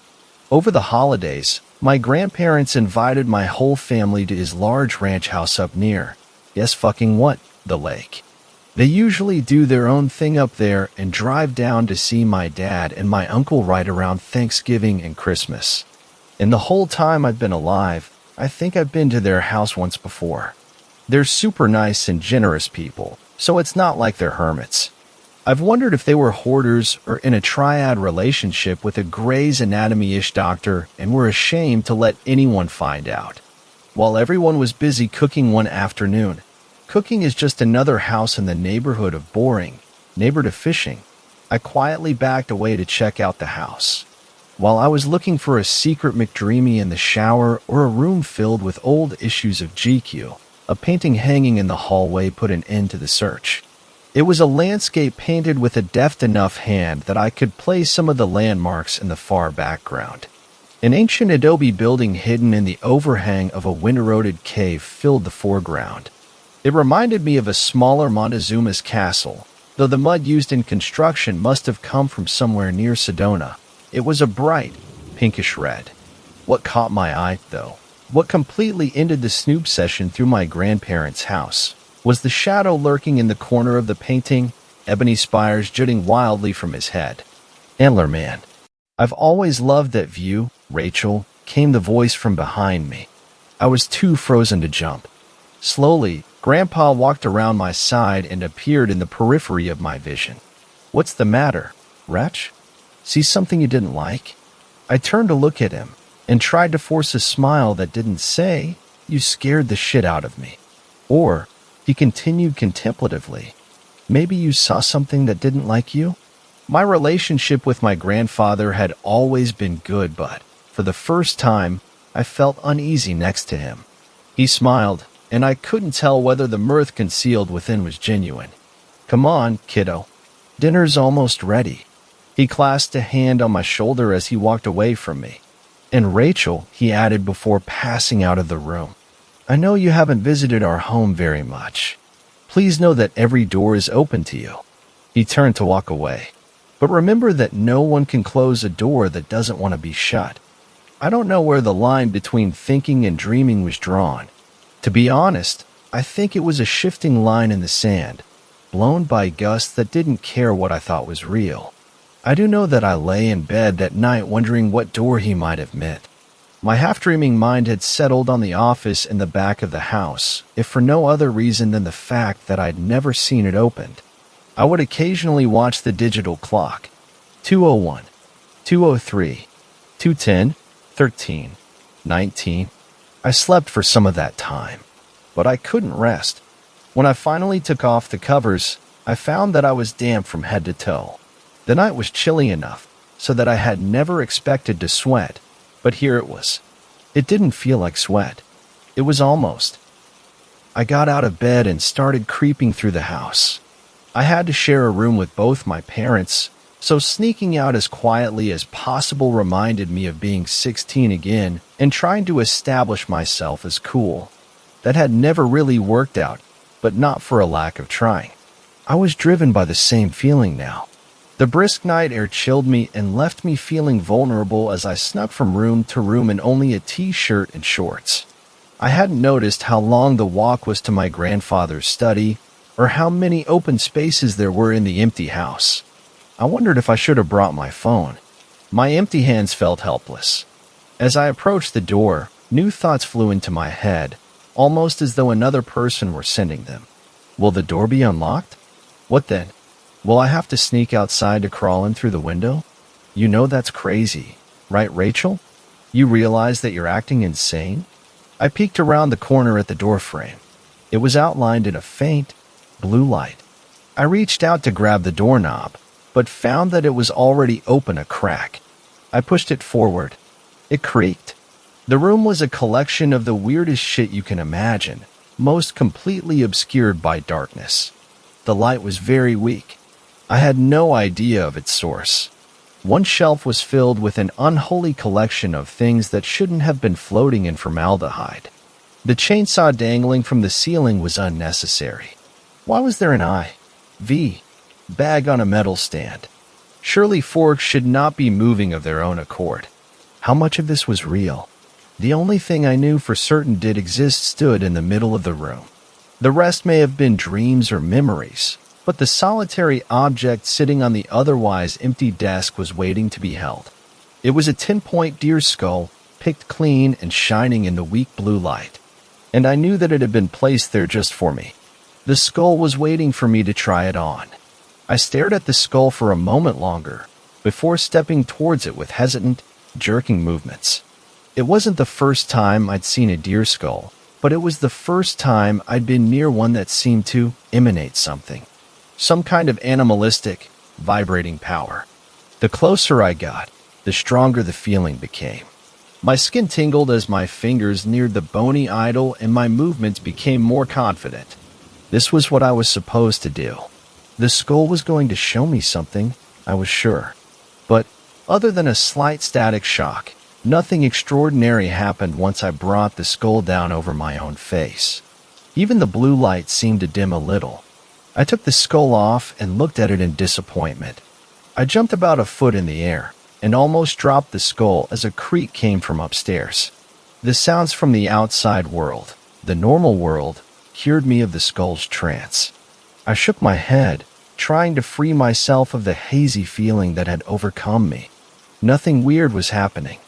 Over the holidays, my grandparents invited my whole family to his large ranch house up near, guess fucking what, the lake. They usually do their own thing up there and drive down to see my dad and my uncle right around Thanksgiving and Christmas. In the whole time I've been alive, I think I've been to their house once before. They're super nice and generous people, so it's not like they're hermits. I've wondered if they were hoarders or in a triad relationship with a Grey's Anatomy-ish doctor and were ashamed to let anyone find out. While everyone was busy cooking one afternoon, cooking is just another house in the neighborhood of boring, neighbor to fishing, I quietly backed away to check out the house. While I was looking for a secret McDreamy in the shower or a room filled with old issues of GQ, a painting hanging in the hallway put an end to the search. It was a landscape painted with a deft enough hand that I could place some of the landmarks in the far background. An ancient adobe building hidden in the overhang of a wind-eroded cave filled the foreground. It reminded me of a smaller Montezuma's castle, though the mud used in construction must have come from somewhere near Sedona. It was a bright, pinkish red. What caught my eye, though, what completely ended the snoop session through my grandparents' house, was the shadow lurking in the corner of the painting, ebony spires jutting wildly from his head. Antler Man. I've always loved that view, Rachel, came the voice from behind me. I was too frozen to jump. Slowly, Grandpa walked around my side and appeared in the periphery of my vision. What's the matter, Wretch? See something you didn't like? I turned to look at him and tried to force a smile that didn't say, "You scared the shit out of me." Or, he continued contemplatively, "Maybe you saw something that didn't like you?" My relationship with my grandfather had always been good, but, for the first time, I felt uneasy next to him. He smiled, and I couldn't tell whether the mirth concealed within was genuine. "Come on, kiddo. Dinner's almost ready." He clasped a hand on my shoulder as he walked away from me. "And Rachel," he added before passing out of the room, "I know you haven't visited our home very much. Please know that every door is open to you." He turned to walk away. "But remember that no one can close a door that doesn't want to be shut." I don't know where the line between thinking and dreaming was drawn. To be honest, I think it was a shifting line in the sand, blown by gusts that didn't care what I thought was real. I do know that I lay in bed that night wondering what door he might have meant. My half-dreaming mind had settled on the office in the back of the house, if for no other reason than the fact that I'd never seen it opened. I would occasionally watch the digital clock. 2:01, 2:03, 2:10, 13, 19. I slept for some of that time, but I couldn't rest. When I finally took off the covers, I found that I was damp from head to toe. The night was chilly enough so that I had never expected to sweat, but here it was. It didn't feel like sweat. It was almost. I got out of bed and started creeping through the house. I had to share a room with both my parents, so sneaking out as quietly as possible reminded me of being 16 again and trying to establish myself as cool. That had never really worked out, but not for a lack of trying. I was driven by the same feeling now. The brisk night air chilled me and left me feeling vulnerable as I snuck from room to room in only a t-shirt and shorts. I hadn't noticed how long the walk was to my grandfather's study, or how many open spaces there were in the empty house. I wondered if I should have brought my phone. My empty hands felt helpless. As I approached the door, new thoughts flew into my head, almost as though another person were sending them. Will the door be unlocked? What then? Will I have to sneak outside to crawl in through the window? You know that's crazy, right, Rachel? You realize that you're acting insane? I peeked around the corner at the doorframe. It was outlined in a faint, blue light. I reached out to grab the doorknob, but found that it was already open a crack. I pushed it forward. It creaked. The room was a collection of the weirdest shit you can imagine, most completely obscured by darkness. The light was very weak. I had no idea of its source. One shelf was filled with an unholy collection of things that shouldn't have been floating in formaldehyde. The chainsaw dangling from the ceiling was unnecessary. Why was there an IV bag on a metal stand? Surely forks should not be moving of their own accord. How much of this was real? The only thing I knew for certain did exist stood in the middle of the room. The rest may have been dreams or memories, but the solitary object sitting on the otherwise empty desk was waiting to be held. It was a 10-point deer skull, picked clean and shining in the weak blue light, and I knew that it had been placed there just for me. The skull was waiting for me to try it on. I stared at the skull for a moment longer, before stepping towards it with hesitant, jerking movements. It wasn't the first time I'd seen a deer skull, but it was the first time I'd been near one that seemed to emanate something. Some kind of animalistic, vibrating power. The closer I got, the stronger the feeling became. My skin tingled as my fingers neared the bony idol and my movements became more confident. This was what I was supposed to do. The skull was going to show me something, I was sure. But, other than a slight static shock, nothing extraordinary happened once I brought the skull down over my own face. Even the blue light seemed to dim a little. I took the skull off and looked at it in disappointment. I jumped about a foot in the air. and almost dropped the skull as a creak came from upstairs. The sounds from the outside world, the normal world, cured me of the skull's trance. I shook my head, trying to free myself of the hazy feeling that had overcome me. Nothing weird was happening.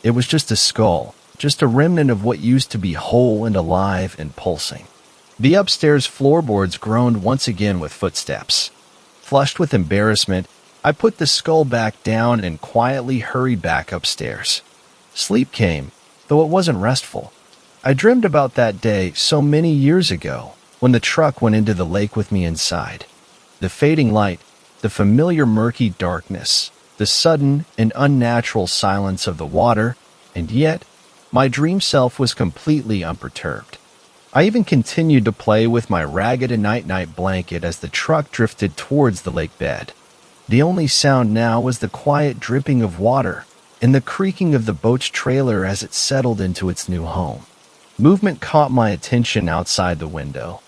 It was just a skull, just a remnant of what used to be whole and alive and pulsing. The upstairs floorboards groaned once again with footsteps. Flushed with embarrassment, I put the skull back down and quietly hurried back upstairs. Sleep came, though it wasn't restful. I dreamed about that day so many years ago, when the truck went into the lake with me inside. The fading light, the familiar murky darkness, the sudden and unnatural silence of the water, and yet, my dream self was completely unperturbed. I even continued to play with my ragged night-night blanket as the truck drifted towards the lake bed. The only sound now was the quiet dripping of water and the creaking of the boat's trailer as it settled into its new home. Movement caught my attention outside the window.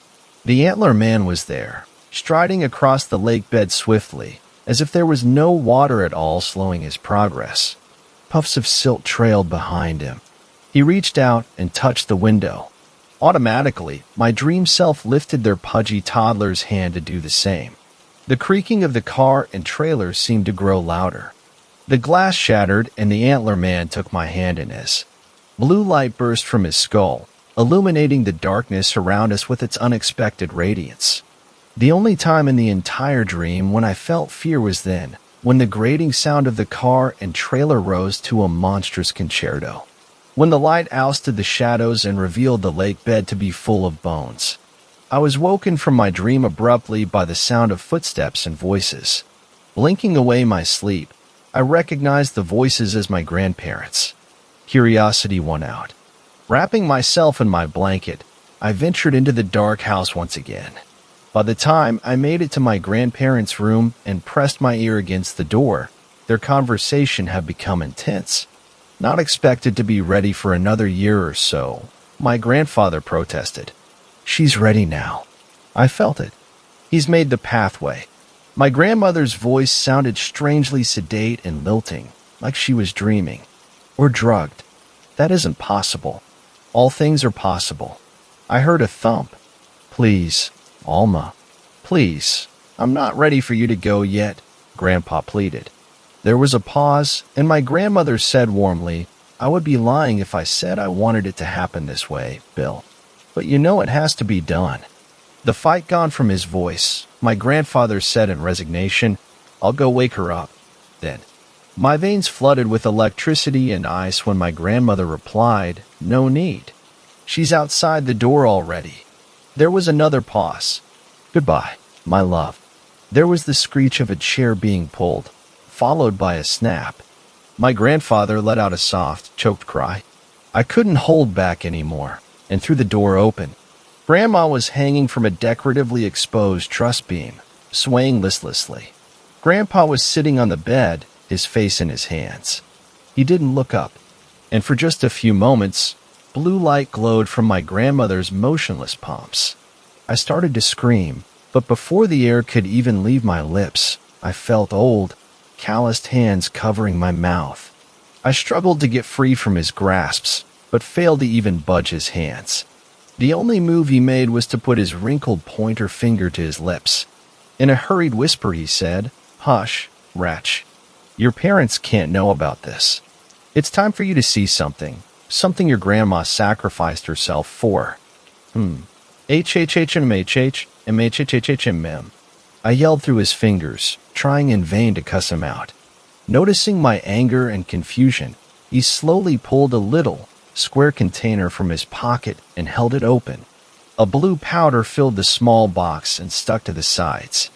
The antler man was there, striding across the lake bed swiftly, as if there was no water at all slowing his progress. Puffs of silt trailed behind him. He reached out and touched the window. Automatically, my dream self lifted their pudgy toddler's hand to do the same. The creaking of the car and trailer seemed to grow louder. The glass shattered and the antler man took my hand in his. Blue light burst from his skull, illuminating the darkness around us with its unexpected radiance. The only time in the entire dream when I felt fear was then, when the grating sound of the car and trailer rose to a monstrous concerto. When the light ousted the shadows and revealed the lake bed to be full of bones. I was woken from my dream abruptly by the sound of footsteps and voices. Blinking away my sleep, I recognized the voices as my grandparents. Curiosity won out. Wrapping myself in my blanket, I ventured into the dark house once again. By the time I made it to my grandparents' room and pressed my ear against the door, their conversation had become intense. Not expected to be ready for another year or so, my grandfather protested. "She's ready now." I felt it. He's made the pathway. My grandmother's voice sounded strangely sedate and lilting, like she was dreaming. Or drugged. That isn't possible. All things are possible. I heard a thump. "Please, Alma. Please. I'm not ready for you to go yet," Grandpa pleaded. There was a pause, and my grandmother said warmly, "I would be lying if I said I wanted it to happen this way, Bill. But you know it has to be done." The fight gone from his voice, my grandfather said in resignation, "I'll go wake her up." Then, my veins flooded with electricity and ice when my grandmother replied, "No need. She's outside the door already." There was another pause. "Goodbye, my love." There was the screech of a chair being pulled, followed by a snap. My grandfather let out a soft, choked cry. I couldn't hold back anymore, and threw the door open. Grandma was hanging from a decoratively exposed truss beam, swaying listlessly. Grandpa was sitting on the bed, his face in his hands. He didn't look up, and for just a few moments, blue light glowed from my grandmother's motionless palms. I started to scream, but before the air could even leave my lips, I felt old, calloused hands covering my mouth. I struggled to get free from his grasps, but failed to even budge his hands. The only move he made was to put his wrinkled pointer finger to his lips. In a hurried whisper he said, "Hush, wretch. Your parents can't know about this. It's time for you to see something your grandma sacrificed herself for." HHHMHHMHHHMM. I yelled through his fingers, trying in vain to cuss him out. Noticing my anger and confusion, he slowly pulled a little, square container from his pocket and held it open. A blue powder filled the small box and stuck to the sides.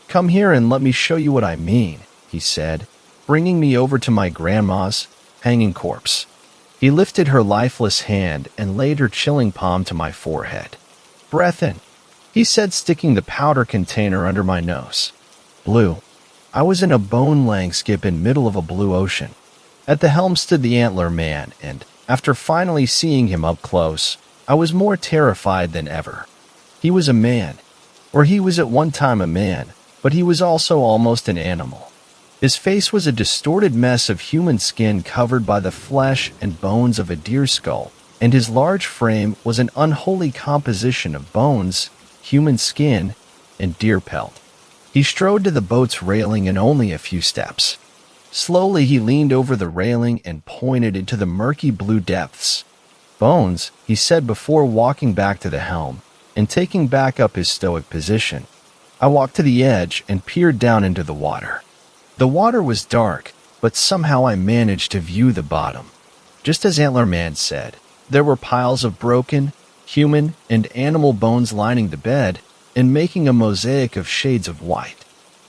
"Come here and let me show you what I mean," he said, bringing me over to my grandma's hanging corpse. He lifted her lifeless hand and laid her chilling palm to my forehead. "Breath in," he said, sticking the powder container under my nose. Blue. I was in a bone-laying skip in middle of a blue ocean. At the helm stood the antler man, and after finally seeing him up close, I was more terrified than ever. He was a man, or he was at one time a man, but he was also almost an animal. His face was a distorted mess of human skin covered by the flesh and bones of a deer skull, and his large frame was an unholy composition of bones, human skin, and deer pelt. He strode to the boat's railing in only a few steps. Slowly he leaned over the railing and pointed into the murky blue depths. "Bones," he said before walking back to the helm and taking back up his stoic position. I walked to the edge and peered down into the water. The water was dark, but somehow I managed to view the bottom. Just as Antler Man said, there were piles of broken, human, and animal bones lining the bed and making a mosaic of shades of white.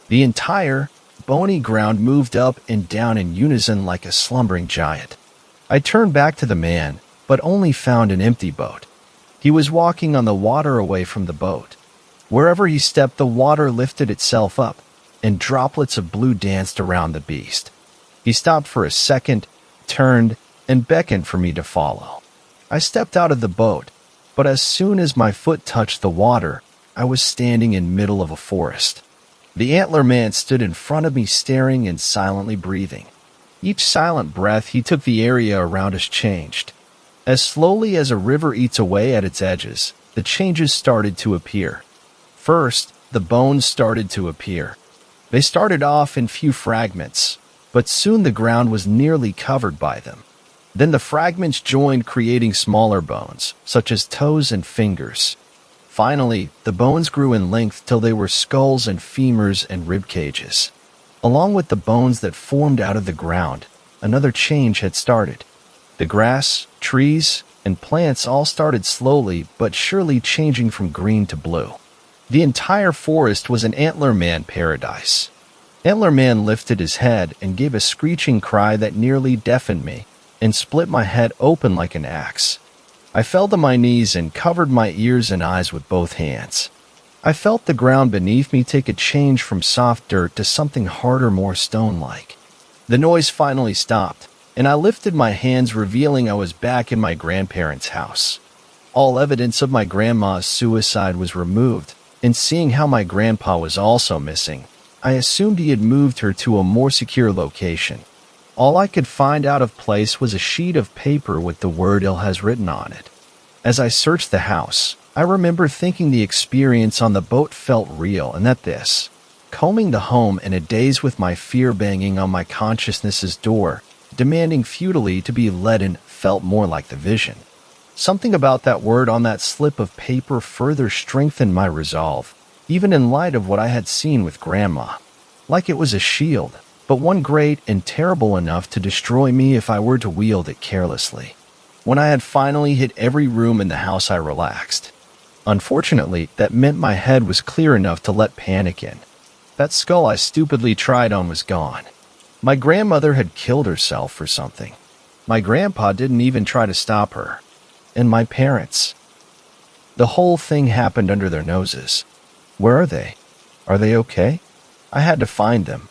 The entire bony ground moved up and down in unison like a slumbering giant. I turned back to the man, but only found an empty boat. He was walking on the water away from the boat. Wherever he stepped, the water lifted itself up, and droplets of blue danced around the beast. He stopped for a second, turned, and beckoned for me to follow. I stepped out of the boat, but as soon as my foot touched the water, I was standing in the middle of a forest. The Antler Man stood in front of me, staring and silently breathing. Each silent breath he took, the area around us changed. As slowly as a river eats away at its edges, the changes started to appear. First, the bones started to appear. They started off in few fragments, but soon the ground was nearly covered by them. Then the fragments joined, creating smaller bones, such as toes and fingers. Finally, the bones grew in length till they were skulls and femurs and rib cages. Along with the bones that formed out of the ground, another change had started. The grass, trees, and plants all started slowly but surely changing from green to blue. The entire forest was an Antler Man paradise. Antler Man lifted his head and gave a screeching cry that nearly deafened me and split my head open like an axe. I fell to my knees and covered my ears and eyes with both hands. I felt the ground beneath me take a change from soft dirt to something harder, more stone-like. The noise finally stopped, and I lifted my hands, revealing I was back in my grandparents' house. All evidence of my grandma's suicide was removed, and seeing how my grandpa was also missing, I assumed he had moved her to a more secure location. All I could find out of place was a sheet of paper with the word "ill" has written on it. As I searched the house, I remember thinking the experience on the boat felt real, and that this, combing the home in a daze with my fear banging on my consciousness's door, demanding futilely to be let in, felt more like the vision. Something about that word on that slip of paper further strengthened my resolve, even in light of what I had seen with Grandma. Like it was a shield, but one great and terrible enough to destroy me if I were to wield it carelessly. When I had finally hit every room in the house, I relaxed. Unfortunately, that meant my head was clear enough to let panic in. That skull I stupidly tried on was gone. My grandmother had killed herself or something. My grandpa didn't even try to stop her. And my parents. The whole thing happened under their noses. Where are they? Are they okay? I had to find them.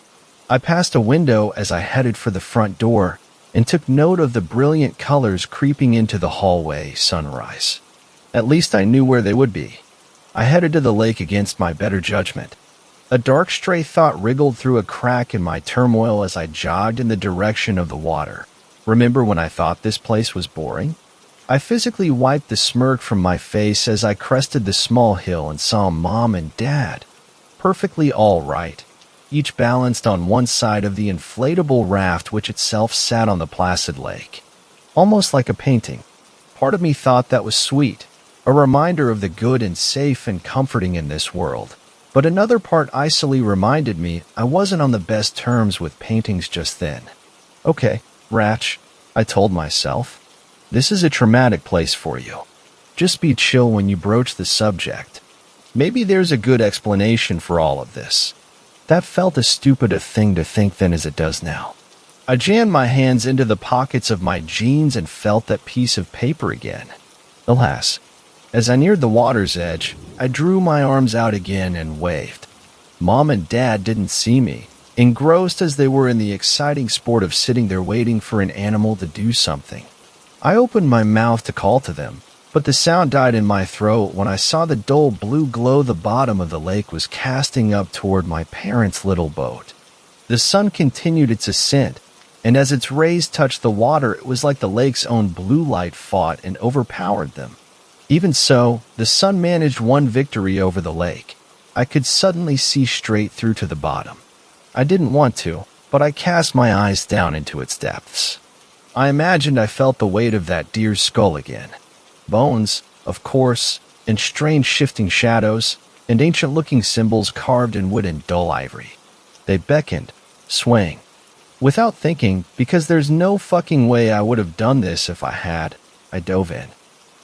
I passed a window as I headed for the front door and took note of the brilliant colors creeping into the hallway sunrise. At least I knew where they would be. I headed to the lake against my better judgment. A dark stray thought wriggled through a crack in my turmoil as I jogged in the direction of the water. Remember when I thought this place was boring? I physically wiped the smirk from my face as I crested the small hill and saw Mom and Dad. Perfectly all right. Each balanced on one side of the inflatable raft which itself sat on the placid lake. Almost like a painting. Part of me thought that was sweet, a reminder of the good and safe and comforting in this world. But another part icily reminded me I wasn't on the best terms with paintings just then. Okay, Ratch, I told myself. This is a traumatic place for you. Just be chill when you broach the subject. Maybe there's a good explanation for all of this. That felt as stupid a thing to think then as it does now. I jammed my hands into the pockets of my jeans and felt that piece of paper again. Alas, as I neared the water's edge, I drew my arms out again and waved. Mom and Dad didn't see me, engrossed as they were in the exciting sport of sitting there waiting for an animal to do something. I opened my mouth to call to them, but the sound died in my throat when I saw the dull blue glow the bottom of the lake was casting up toward my parents' little boat. The sun continued its ascent, and as its rays touched the water, it was like the lake's own blue light fought and overpowered them. Even so, the sun managed one victory over the lake. I could suddenly see straight through to the bottom. I didn't want to, but I cast my eyes down into its depths. I imagined I felt the weight of that deer's skull again. Bones, of course, and strange shifting shadows, and ancient-looking symbols carved in wood and dull ivory. They beckoned, swaying. Without thinking, because there's no fucking way I would have done this if I had, I dove in.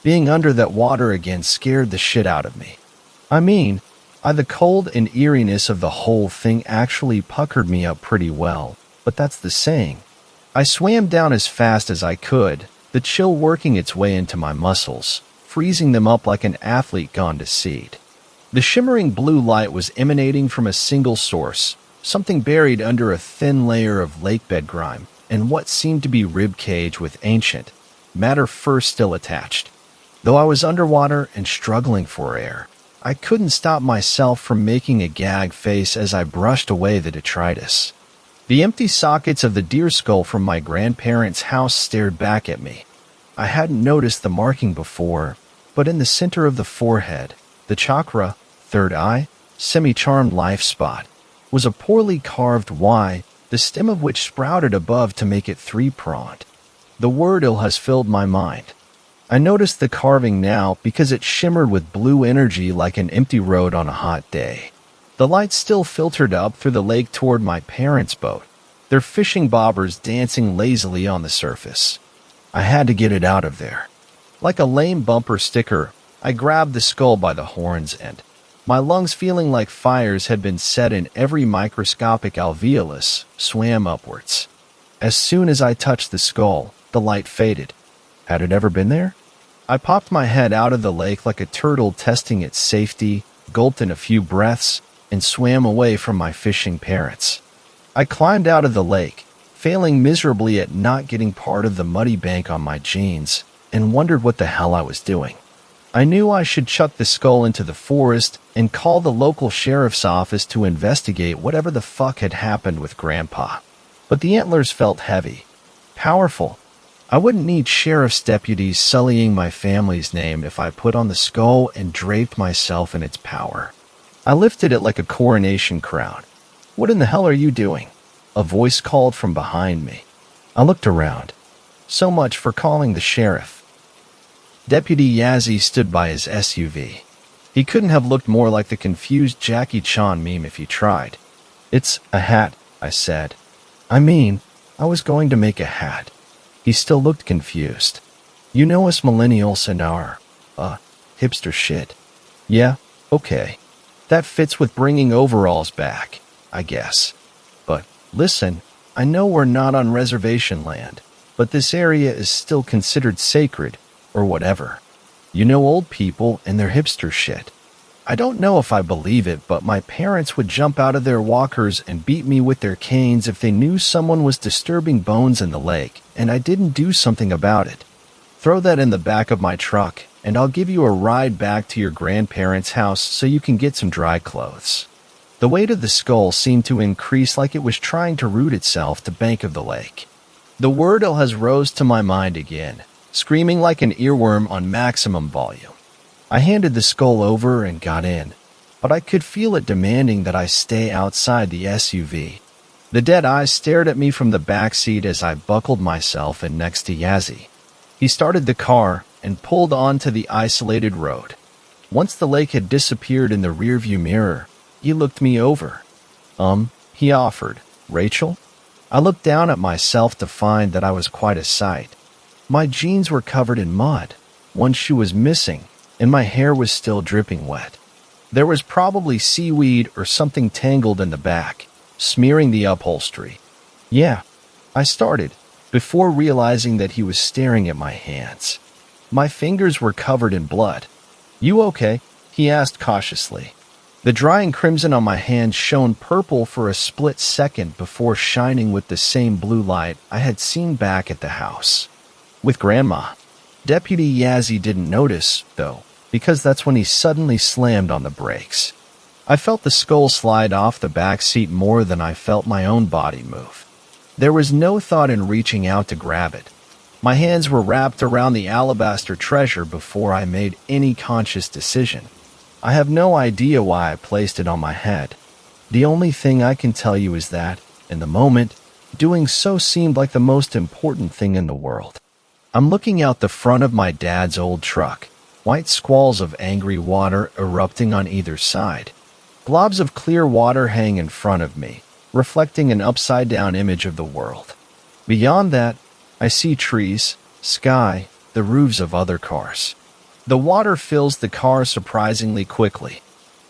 Being under that water again scared the shit out of me. The cold and eeriness of the whole thing actually puckered me up pretty well, but that's the saying. I swam down as fast as I could, the chill working its way into my muscles, freezing them up like an athlete gone to seed. The shimmering blue light was emanating from a single source, something buried under a thin layer of lakebed grime, and what seemed to be rib cage with ancient matter fur still attached. Though I was underwater and struggling for air, I couldn't stop myself from making a gag face as I brushed away the detritus. The empty sockets of the deer skull from my grandparents' house stared back at me. I hadn't noticed the marking before, but in the center of the forehead, the chakra, third eye, semi-charmed life spot, was a poorly carved Y, the stem of which sprouted above to make it three-pronged. The word "ill" has filled my mind. I noticed the carving now because it shimmered with blue energy like an empty road on a hot day. The light still filtered up through the lake toward my parents' boat, their fishing bobbers dancing lazily on the surface. I had to get it out of there. Like a lame bumper sticker, I grabbed the skull by the horns and, my lungs feeling like fires had been set in every microscopic alveolus, swam upwards. As soon as I touched the skull, the light faded. Had it ever been there? I popped my head out of the lake like a turtle testing its safety, gulped in a few breaths, and swam away from my fishing parents. I climbed out of the lake, failing miserably at not getting part of the muddy bank on my jeans, and wondered what the hell I was doing. I knew I should chuck the skull into the forest and call the local sheriff's office to investigate whatever the fuck had happened with Grandpa. But the antlers felt heavy, powerful. I wouldn't need sheriff's deputies sullying my family's name if I put on the skull and draped myself in its power. I lifted it like a coronation crown. "What in the hell are you doing?" a voice called from behind me. I looked around. So much for calling the sheriff. Deputy Yazzie stood by his SUV. He couldn't have looked more like the confused Jackie Chan meme if he tried. "It's a hat," I said. I was going to make a hat. He still looked confused. "You know us millennials and our, hipster shit." "Yeah, okay. That fits with bringing overalls back, I guess. But, listen, I know we're not on reservation land, but this area is still considered sacred, or whatever. You know old people and their hipster shit. I don't know if I believe it, but my parents would jump out of their walkers and beat me with their canes if they knew someone was disturbing bones in the lake, and I didn't do something about it. Throw that in the back of my truck, and I'll give you a ride back to your grandparents' house so you can get some dry clothes." The weight of the skull seemed to increase like it was trying to root itself to bank of the lake. The word "ill" has rose to my mind again, screaming like an earworm on maximum volume. I handed the skull over and got in, but I could feel it demanding that I stay outside the SUV. The dead eyes stared at me from the back seat as I buckled myself in next to Yazzie. He started the car and pulled onto the isolated road. Once the lake had disappeared in the rearview mirror, he looked me over. He offered, "Rachel?" I looked down at myself to find that I was quite a sight. My jeans were covered in mud, one shoe was missing, and my hair was still dripping wet. There was probably seaweed or something tangled in the back, smearing the upholstery. "Yeah," I started, before realizing that he was staring at my hands. My fingers were covered in blood. "You okay?" he asked cautiously. The drying crimson on my hand shone purple for a split second before shining with the same blue light I had seen back at the house. With Grandma. Deputy Yazzie didn't notice, though, because that's when he suddenly slammed on the brakes. I felt the skull slide off the back seat more than I felt my own body move. There was no thought in reaching out to grab it. My hands were wrapped around the alabaster treasure before I made any conscious decision. I have no idea why I placed it on my head. The only thing I can tell you is that, in the moment, doing so seemed like the most important thing in the world. I'm looking out the front of my dad's old truck, white squalls of angry water erupting on either side. Globs of clear water hang in front of me, reflecting an upside-down image of the world. Beyond that, I see trees, sky, the roofs of other cars. The water fills the car surprisingly quickly.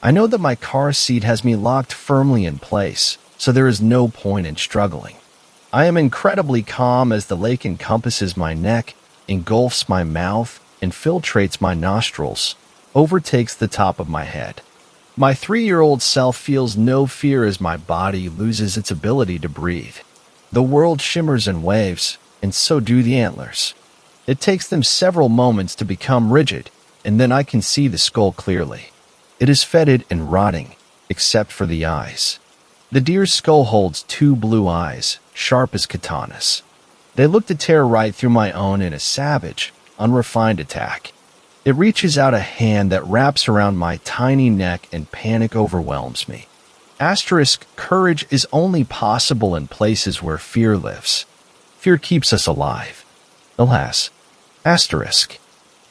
I know that my car seat has me locked firmly in place, so there is no point in struggling. I am incredibly calm as the lake encompasses my neck, engulfs my mouth, infiltrates my nostrils, overtakes the top of my head. My 3-year-old self feels no fear as my body loses its ability to breathe. The world shimmers in waves, and so do the antlers. It takes them several moments to become rigid, and then I can see the skull clearly. It is fetid and rotting, except for the eyes. The deer's skull holds 2 blue eyes, sharp as katanas. They look to tear right through my own in a savage, unrefined attack. It reaches out a hand that wraps around my tiny neck and panic overwhelms me. Asterisk, courage is only possible in places where fear lives. Fear keeps us alive. Alas, asterisk.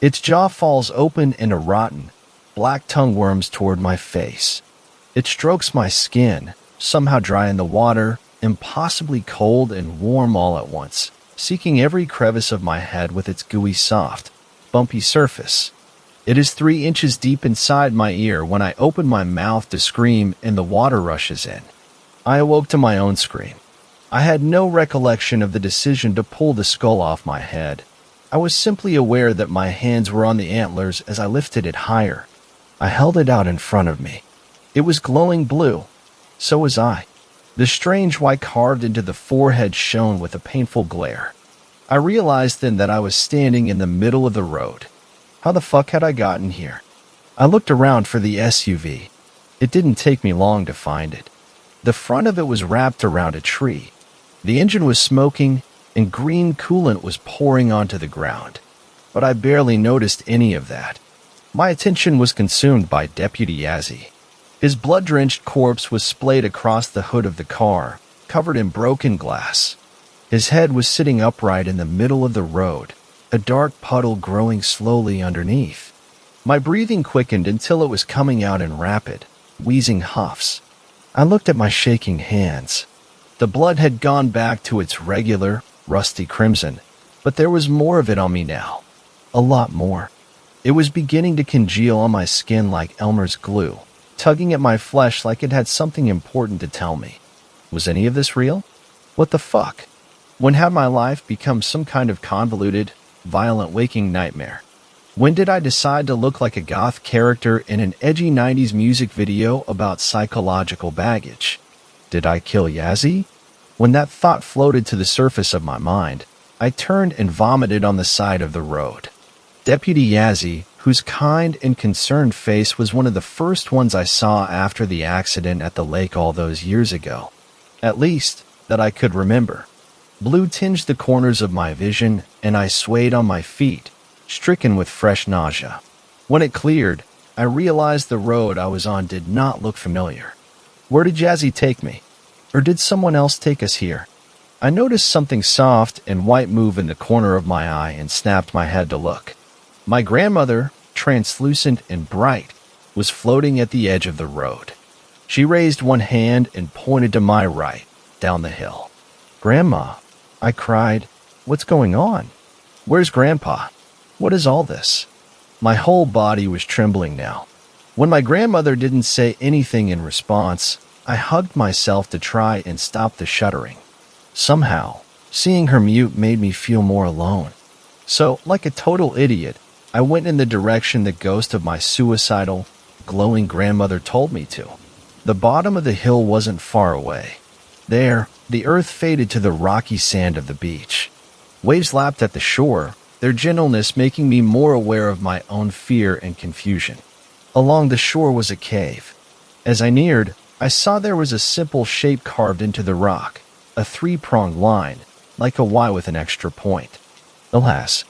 Its jaw falls open and a rotten, black tongue worms toward my face. It strokes my skin, somehow dry in the water, impossibly cold and warm all at once, seeking every crevice of my head with its gooey soft, bumpy surface. It is 3 inches deep inside my ear when I open my mouth to scream and the water rushes in. I awoke to my own scream. I had no recollection of the decision to pull the skull off my head. I was simply aware that my hands were on the antlers as I lifted it higher. I held it out in front of me. It was glowing blue. So was I. The strange white carved into the forehead shone with a painful glare. I realized then that I was standing in the middle of the road. How the fuck had I gotten here? I looked around for the SUV. It didn't take me long to find it. The front of it was wrapped around a tree. The engine was smoking, and green coolant was pouring onto the ground. But I barely noticed any of that. My attention was consumed by Deputy Yazzie. His blood-drenched corpse was splayed across the hood of the car, covered in broken glass. His head was sitting upright in the middle of the road, a dark puddle growing slowly underneath. My breathing quickened until it was coming out in rapid, wheezing huffs. I looked at my shaking hands. The blood had gone back to its regular, rusty crimson, but there was more of it on me now. A lot more. It was beginning to congeal on my skin like Elmer's glue, tugging at my flesh like it had something important to tell me. Was any of this real? What the fuck? When had my life become some kind of convoluted, violent waking nightmare? When did I decide to look like a goth character in an edgy 90s music video about psychological baggage? Did I kill Yazzie? When that thought floated to the surface of my mind, I turned and vomited on the side of the road. Deputy Yazzie, whose kind and concerned face was one of the first ones I saw after the accident at the lake all those years ago. At least, that I could remember. Blue tinged the corners of my vision, and I swayed on my feet, stricken with fresh nausea. When it cleared, I realized the road I was on did not look familiar. Where did Yazzie take me? Or did someone else take us here? I noticed something soft and white move in the corner of my eye and snapped my head to look. My grandmother, translucent and bright, was floating at the edge of the road. She raised one hand and pointed to my right, down the hill. "Grandma," I cried, "what's going on? Where's Grandpa? What is all this?" My whole body was trembling now. When my grandmother didn't say anything in response, I hugged myself to try and stop the shuddering. Somehow, seeing her mute made me feel more alone. So, like a total idiot, I went in the direction the ghost of my suicidal, glowing grandmother told me to. The bottom of the hill wasn't far away. There, the earth faded to the rocky sand of the beach. Waves lapped at the shore, their gentleness making me more aware of my own fear and confusion. Along the shore was a cave. As I neared, I saw there was a simple shape carved into the rock, a three-pronged line, like a Y with an extra point. Alas,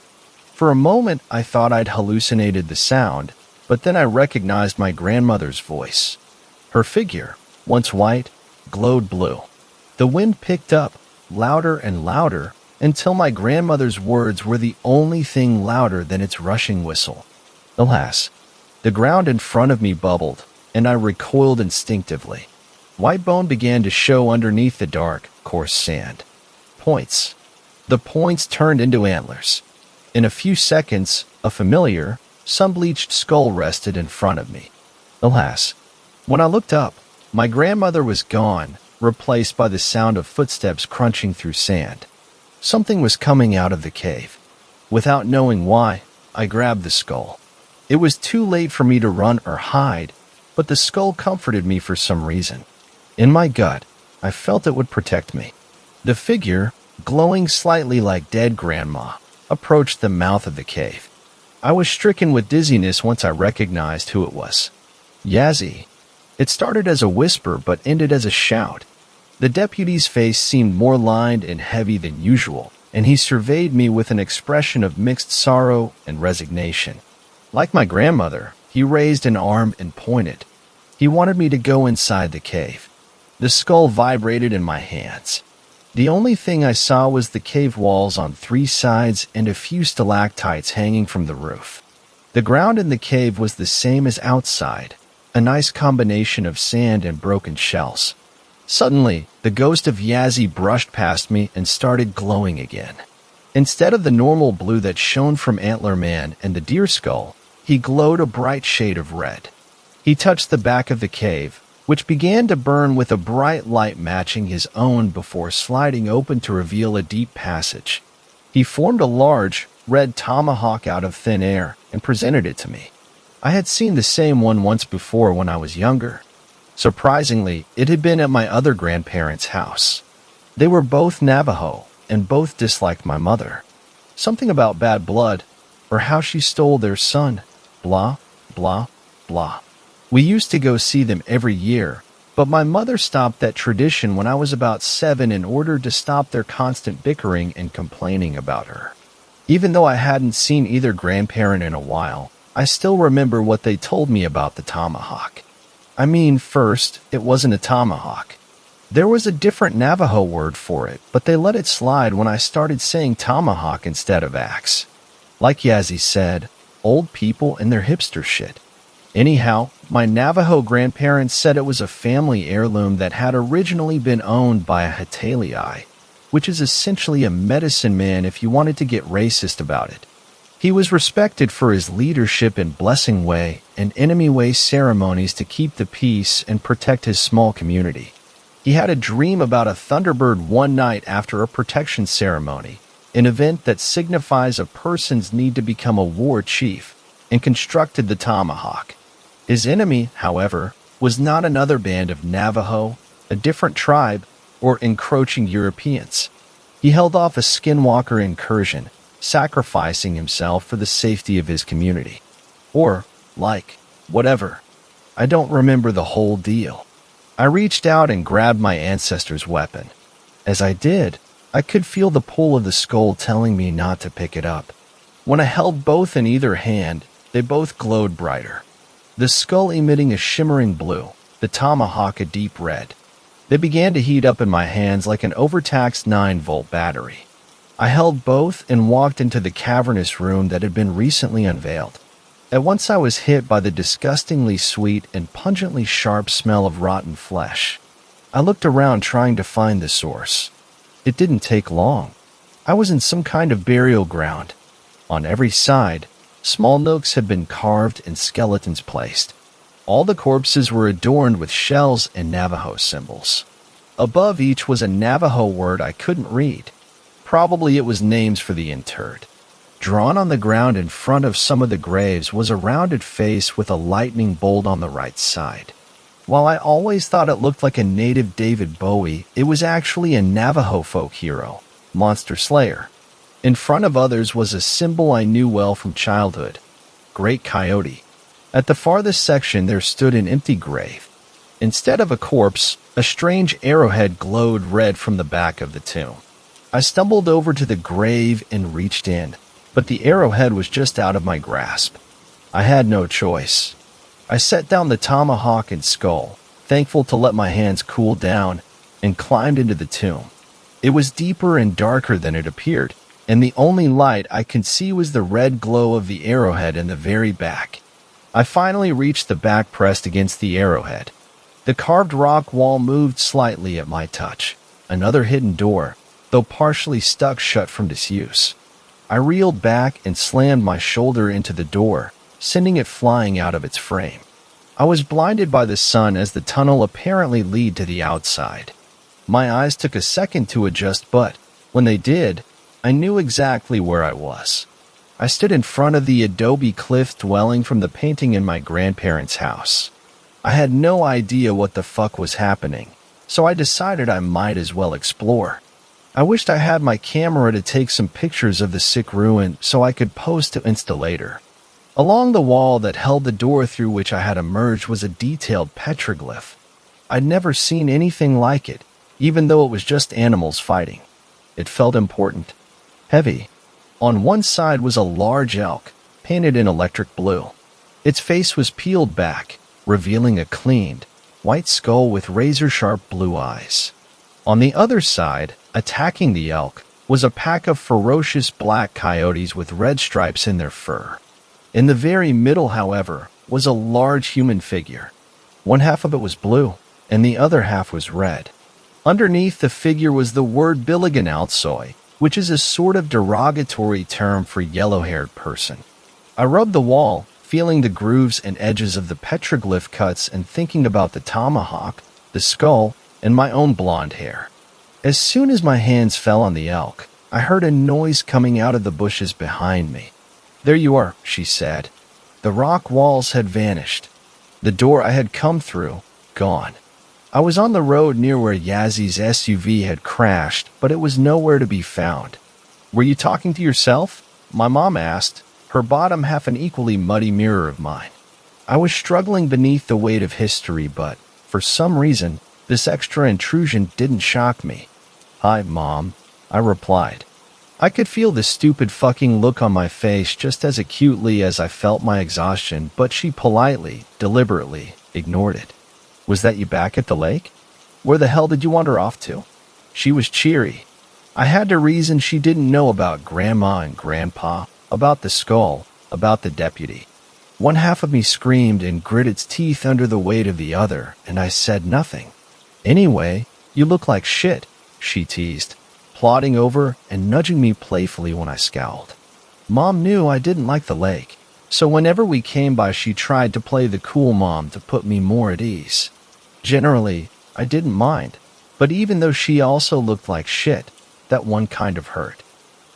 for a moment I thought I'd hallucinated the sound, but then I recognized my grandmother's voice. Her figure, once white, glowed blue. The wind picked up, louder and louder, until my grandmother's words were the only thing louder than its rushing whistle. Alas, the ground in front of me bubbled, and I recoiled instinctively. White bone began to show underneath the dark, coarse sand. Points. The points turned into antlers. In a few seconds, a familiar, sun-bleached skull rested in front of me. Alas, when I looked up, my grandmother was gone, replaced by the sound of footsteps crunching through sand. Something was coming out of the cave. Without knowing why, I grabbed the skull. It was too late for me to run or hide, but the skull comforted me for some reason. In my gut, I felt it would protect me. The figure, glowing slightly like dead grandma, approached the mouth of the cave. I was stricken with dizziness once I recognized who it was. Yazzie. It started as a whisper but ended as a shout. The deputy's face seemed more lined and heavy than usual, and he surveyed me with an expression of mixed sorrow and resignation. Like my grandmother, he raised an arm and pointed. He wanted me to go inside the cave. The skull vibrated in my hands. The only thing I saw was the cave walls on three sides and a few stalactites hanging from the roof. The ground in the cave was the same as outside, a nice combination of sand and broken shells. Suddenly, the ghost of Yazzie brushed past me and started glowing again. Instead of the normal blue that shone from Antler Man and the deer skull, he glowed a bright shade of red. He touched the back of the cave, which began to burn with a bright light matching his own before sliding open to reveal a deep passage. He formed a large, red tomahawk out of thin air and presented it to me. I had seen the same one once before when I was younger. Surprisingly, it had been at my other grandparents' house. They were both Navajo, and both disliked my mother. Something about bad blood, or how she stole their son, blah, blah, blah. We used to go see them every year, but my mother stopped that tradition when I was about 7 in order to stop their constant bickering and complaining about her. Even though I hadn't seen either grandparent in a while, I still remember what they told me about the tomahawk. I mean, first, it wasn't a tomahawk. There was a different Navajo word for it, but they let it slide when I started saying tomahawk instead of axe. Like Yazzie said, old people and their hipster shit. Anyhow, my Navajo grandparents said it was a family heirloom that had originally been owned by a Hatalii, which is essentially a medicine man if you wanted to get racist about it. He was respected for his leadership in blessing way and enemy way ceremonies to keep the peace and protect his small community. He had a dream about a thunderbird one night after a protection ceremony, an event that signifies a person's need to become a war chief, and constructed the tomahawk. His enemy, however, was not another band of Navajo, a different tribe, or encroaching Europeans. He held off a Skinwalker incursion, sacrificing himself for the safety of his community. Or, whatever. I don't remember the whole deal. I reached out and grabbed my ancestor's weapon. As I did, I could feel the pull of the skull telling me not to pick it up. When I held both in either hand, they both glowed brighter. The skull emitting a shimmering blue, the tomahawk a deep red. They began to heat up in my hands like an overtaxed 9-volt battery. I held both and walked into the cavernous room that had been recently unveiled. At once I was hit by the disgustingly sweet and pungently sharp smell of rotten flesh. I looked around trying to find the source. It didn't take long. I was in some kind of burial ground. On every side, small nooks had been carved and skeletons placed. All the corpses were adorned with shells and Navajo symbols. Above each was a Navajo word I couldn't read. Probably it was names for the interred. Drawn on the ground in front of some of the graves was a rounded face with a lightning bolt on the right side. While I always thought it looked like a native David Bowie, it was actually a Navajo folk hero, Monster Slayer. In front of others was a symbol I knew well from childhood, Great Coyote. At the farthest section there stood an empty grave. Instead of a corpse, a strange arrowhead glowed red from the back of the tomb. I stumbled over to the grave and reached in, but the arrowhead was just out of my grasp. I had no choice. I set down the tomahawk and skull, thankful to let my hands cool down, and climbed into the tomb. It was deeper and darker than it appeared, and the only light I could see was the red glow of the arrowhead in the very back. I finally reached the back pressed against the arrowhead. The carved rock wall moved slightly at my touch. Another hidden door, though partially stuck shut from disuse. I reeled back and slammed my shoulder into the door, sending it flying out of its frame. I was blinded by the sun as the tunnel apparently led to the outside. My eyes took a second to adjust, but when they did, I knew exactly where I was. I stood in front of the adobe cliff dwelling from the painting in my grandparents' house. I had no idea what the fuck was happening, so I decided I might as well explore. I wished I had my camera to take some pictures of the sick ruin so I could post to Insta later. Along the wall that held the door through which I had emerged was a detailed petroglyph. I'd never seen anything like it, even though it was just animals fighting. It felt important. Heavy. On one side was a large elk, painted in electric blue. Its face was peeled back, revealing a cleaned, white skull with razor-sharp blue eyes. On the other side, attacking the elk, was a pack of ferocious black coyotes with red stripes in their fur. In the very middle, however, was a large human figure. One half of it was blue, and the other half was red. Underneath the figure was the word Billiganaltsoy, which is a sort of derogatory term for yellow-haired person. I rubbed the wall, feeling the grooves and edges of the petroglyph cuts and thinking about the tomahawk, the skull, and my own blonde hair. As soon as my hands fell on the elk, I heard a noise coming out of the bushes behind me. "There you are," she said. The rock walls had vanished. The door I had come through, gone. I was on the road near where Yazzy's SUV had crashed, but it was nowhere to be found. "Were you talking to yourself?" my mom asked, her bottom half an equally muddy mirror of mine. I was struggling beneath the weight of history, but, for some reason, this extra intrusion didn't shock me. "Hi, Mom," I replied. I could feel the stupid fucking look on my face just as acutely as I felt my exhaustion, but she politely, deliberately, ignored it. "Was that you back at the lake? Where the hell did you wander off to?" She was cheery. I had to reason she didn't know about Grandma and Grandpa, about the skull, about the deputy. One half of me screamed and grit its teeth under the weight of the other, and I said nothing. "Anyway, you look like shit," she teased, plodding over and nudging me playfully when I scowled. Mom knew I didn't like the lake, so whenever we came by she tried to play the cool mom to put me more at ease. Generally, I didn't mind, but even though she also looked like shit, that one kind of hurt.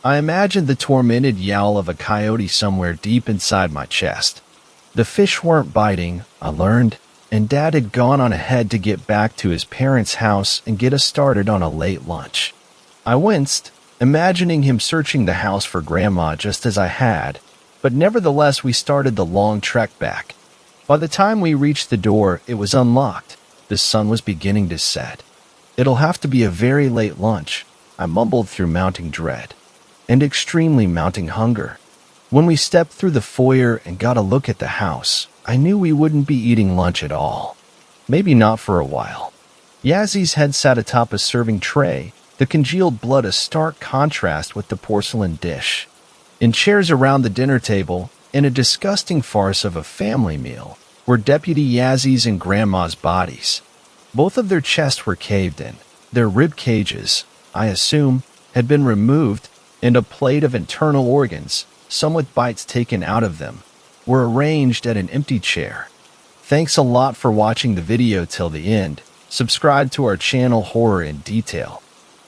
I imagined the tormented yowl of a coyote somewhere deep inside my chest. The fish weren't biting, I learned, and Dad had gone on ahead to get back to his parents' house and get us started on a late lunch. I winced, imagining him searching the house for Grandma just as I had, but nevertheless we started the long trek back. By the time we reached the door, it was unlocked. The sun was beginning to set. "It'll have to be a very late lunch," I mumbled through mounting dread, and extremely mounting hunger. When we stepped through the foyer and got a look at the house, I knew we wouldn't be eating lunch at all. Maybe not for a while. Yazzy's head sat atop a serving tray, the congealed blood a stark contrast with the porcelain dish. In chairs around the dinner table, in a disgusting farce of a family meal, were Deputy Yazzy's and Grandma's bodies. Both of their chests were caved in. Their rib cages, I assume, had been removed, and a plate of internal organs, some with bites taken out of them, were arranged at an empty chair. Thanks a lot for watching the video till the end. Subscribe to our channel Horror in Detail.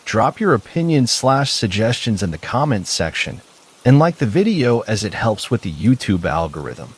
Drop your opinions/suggestions in the comments section, and like the video as it helps with the YouTube algorithm.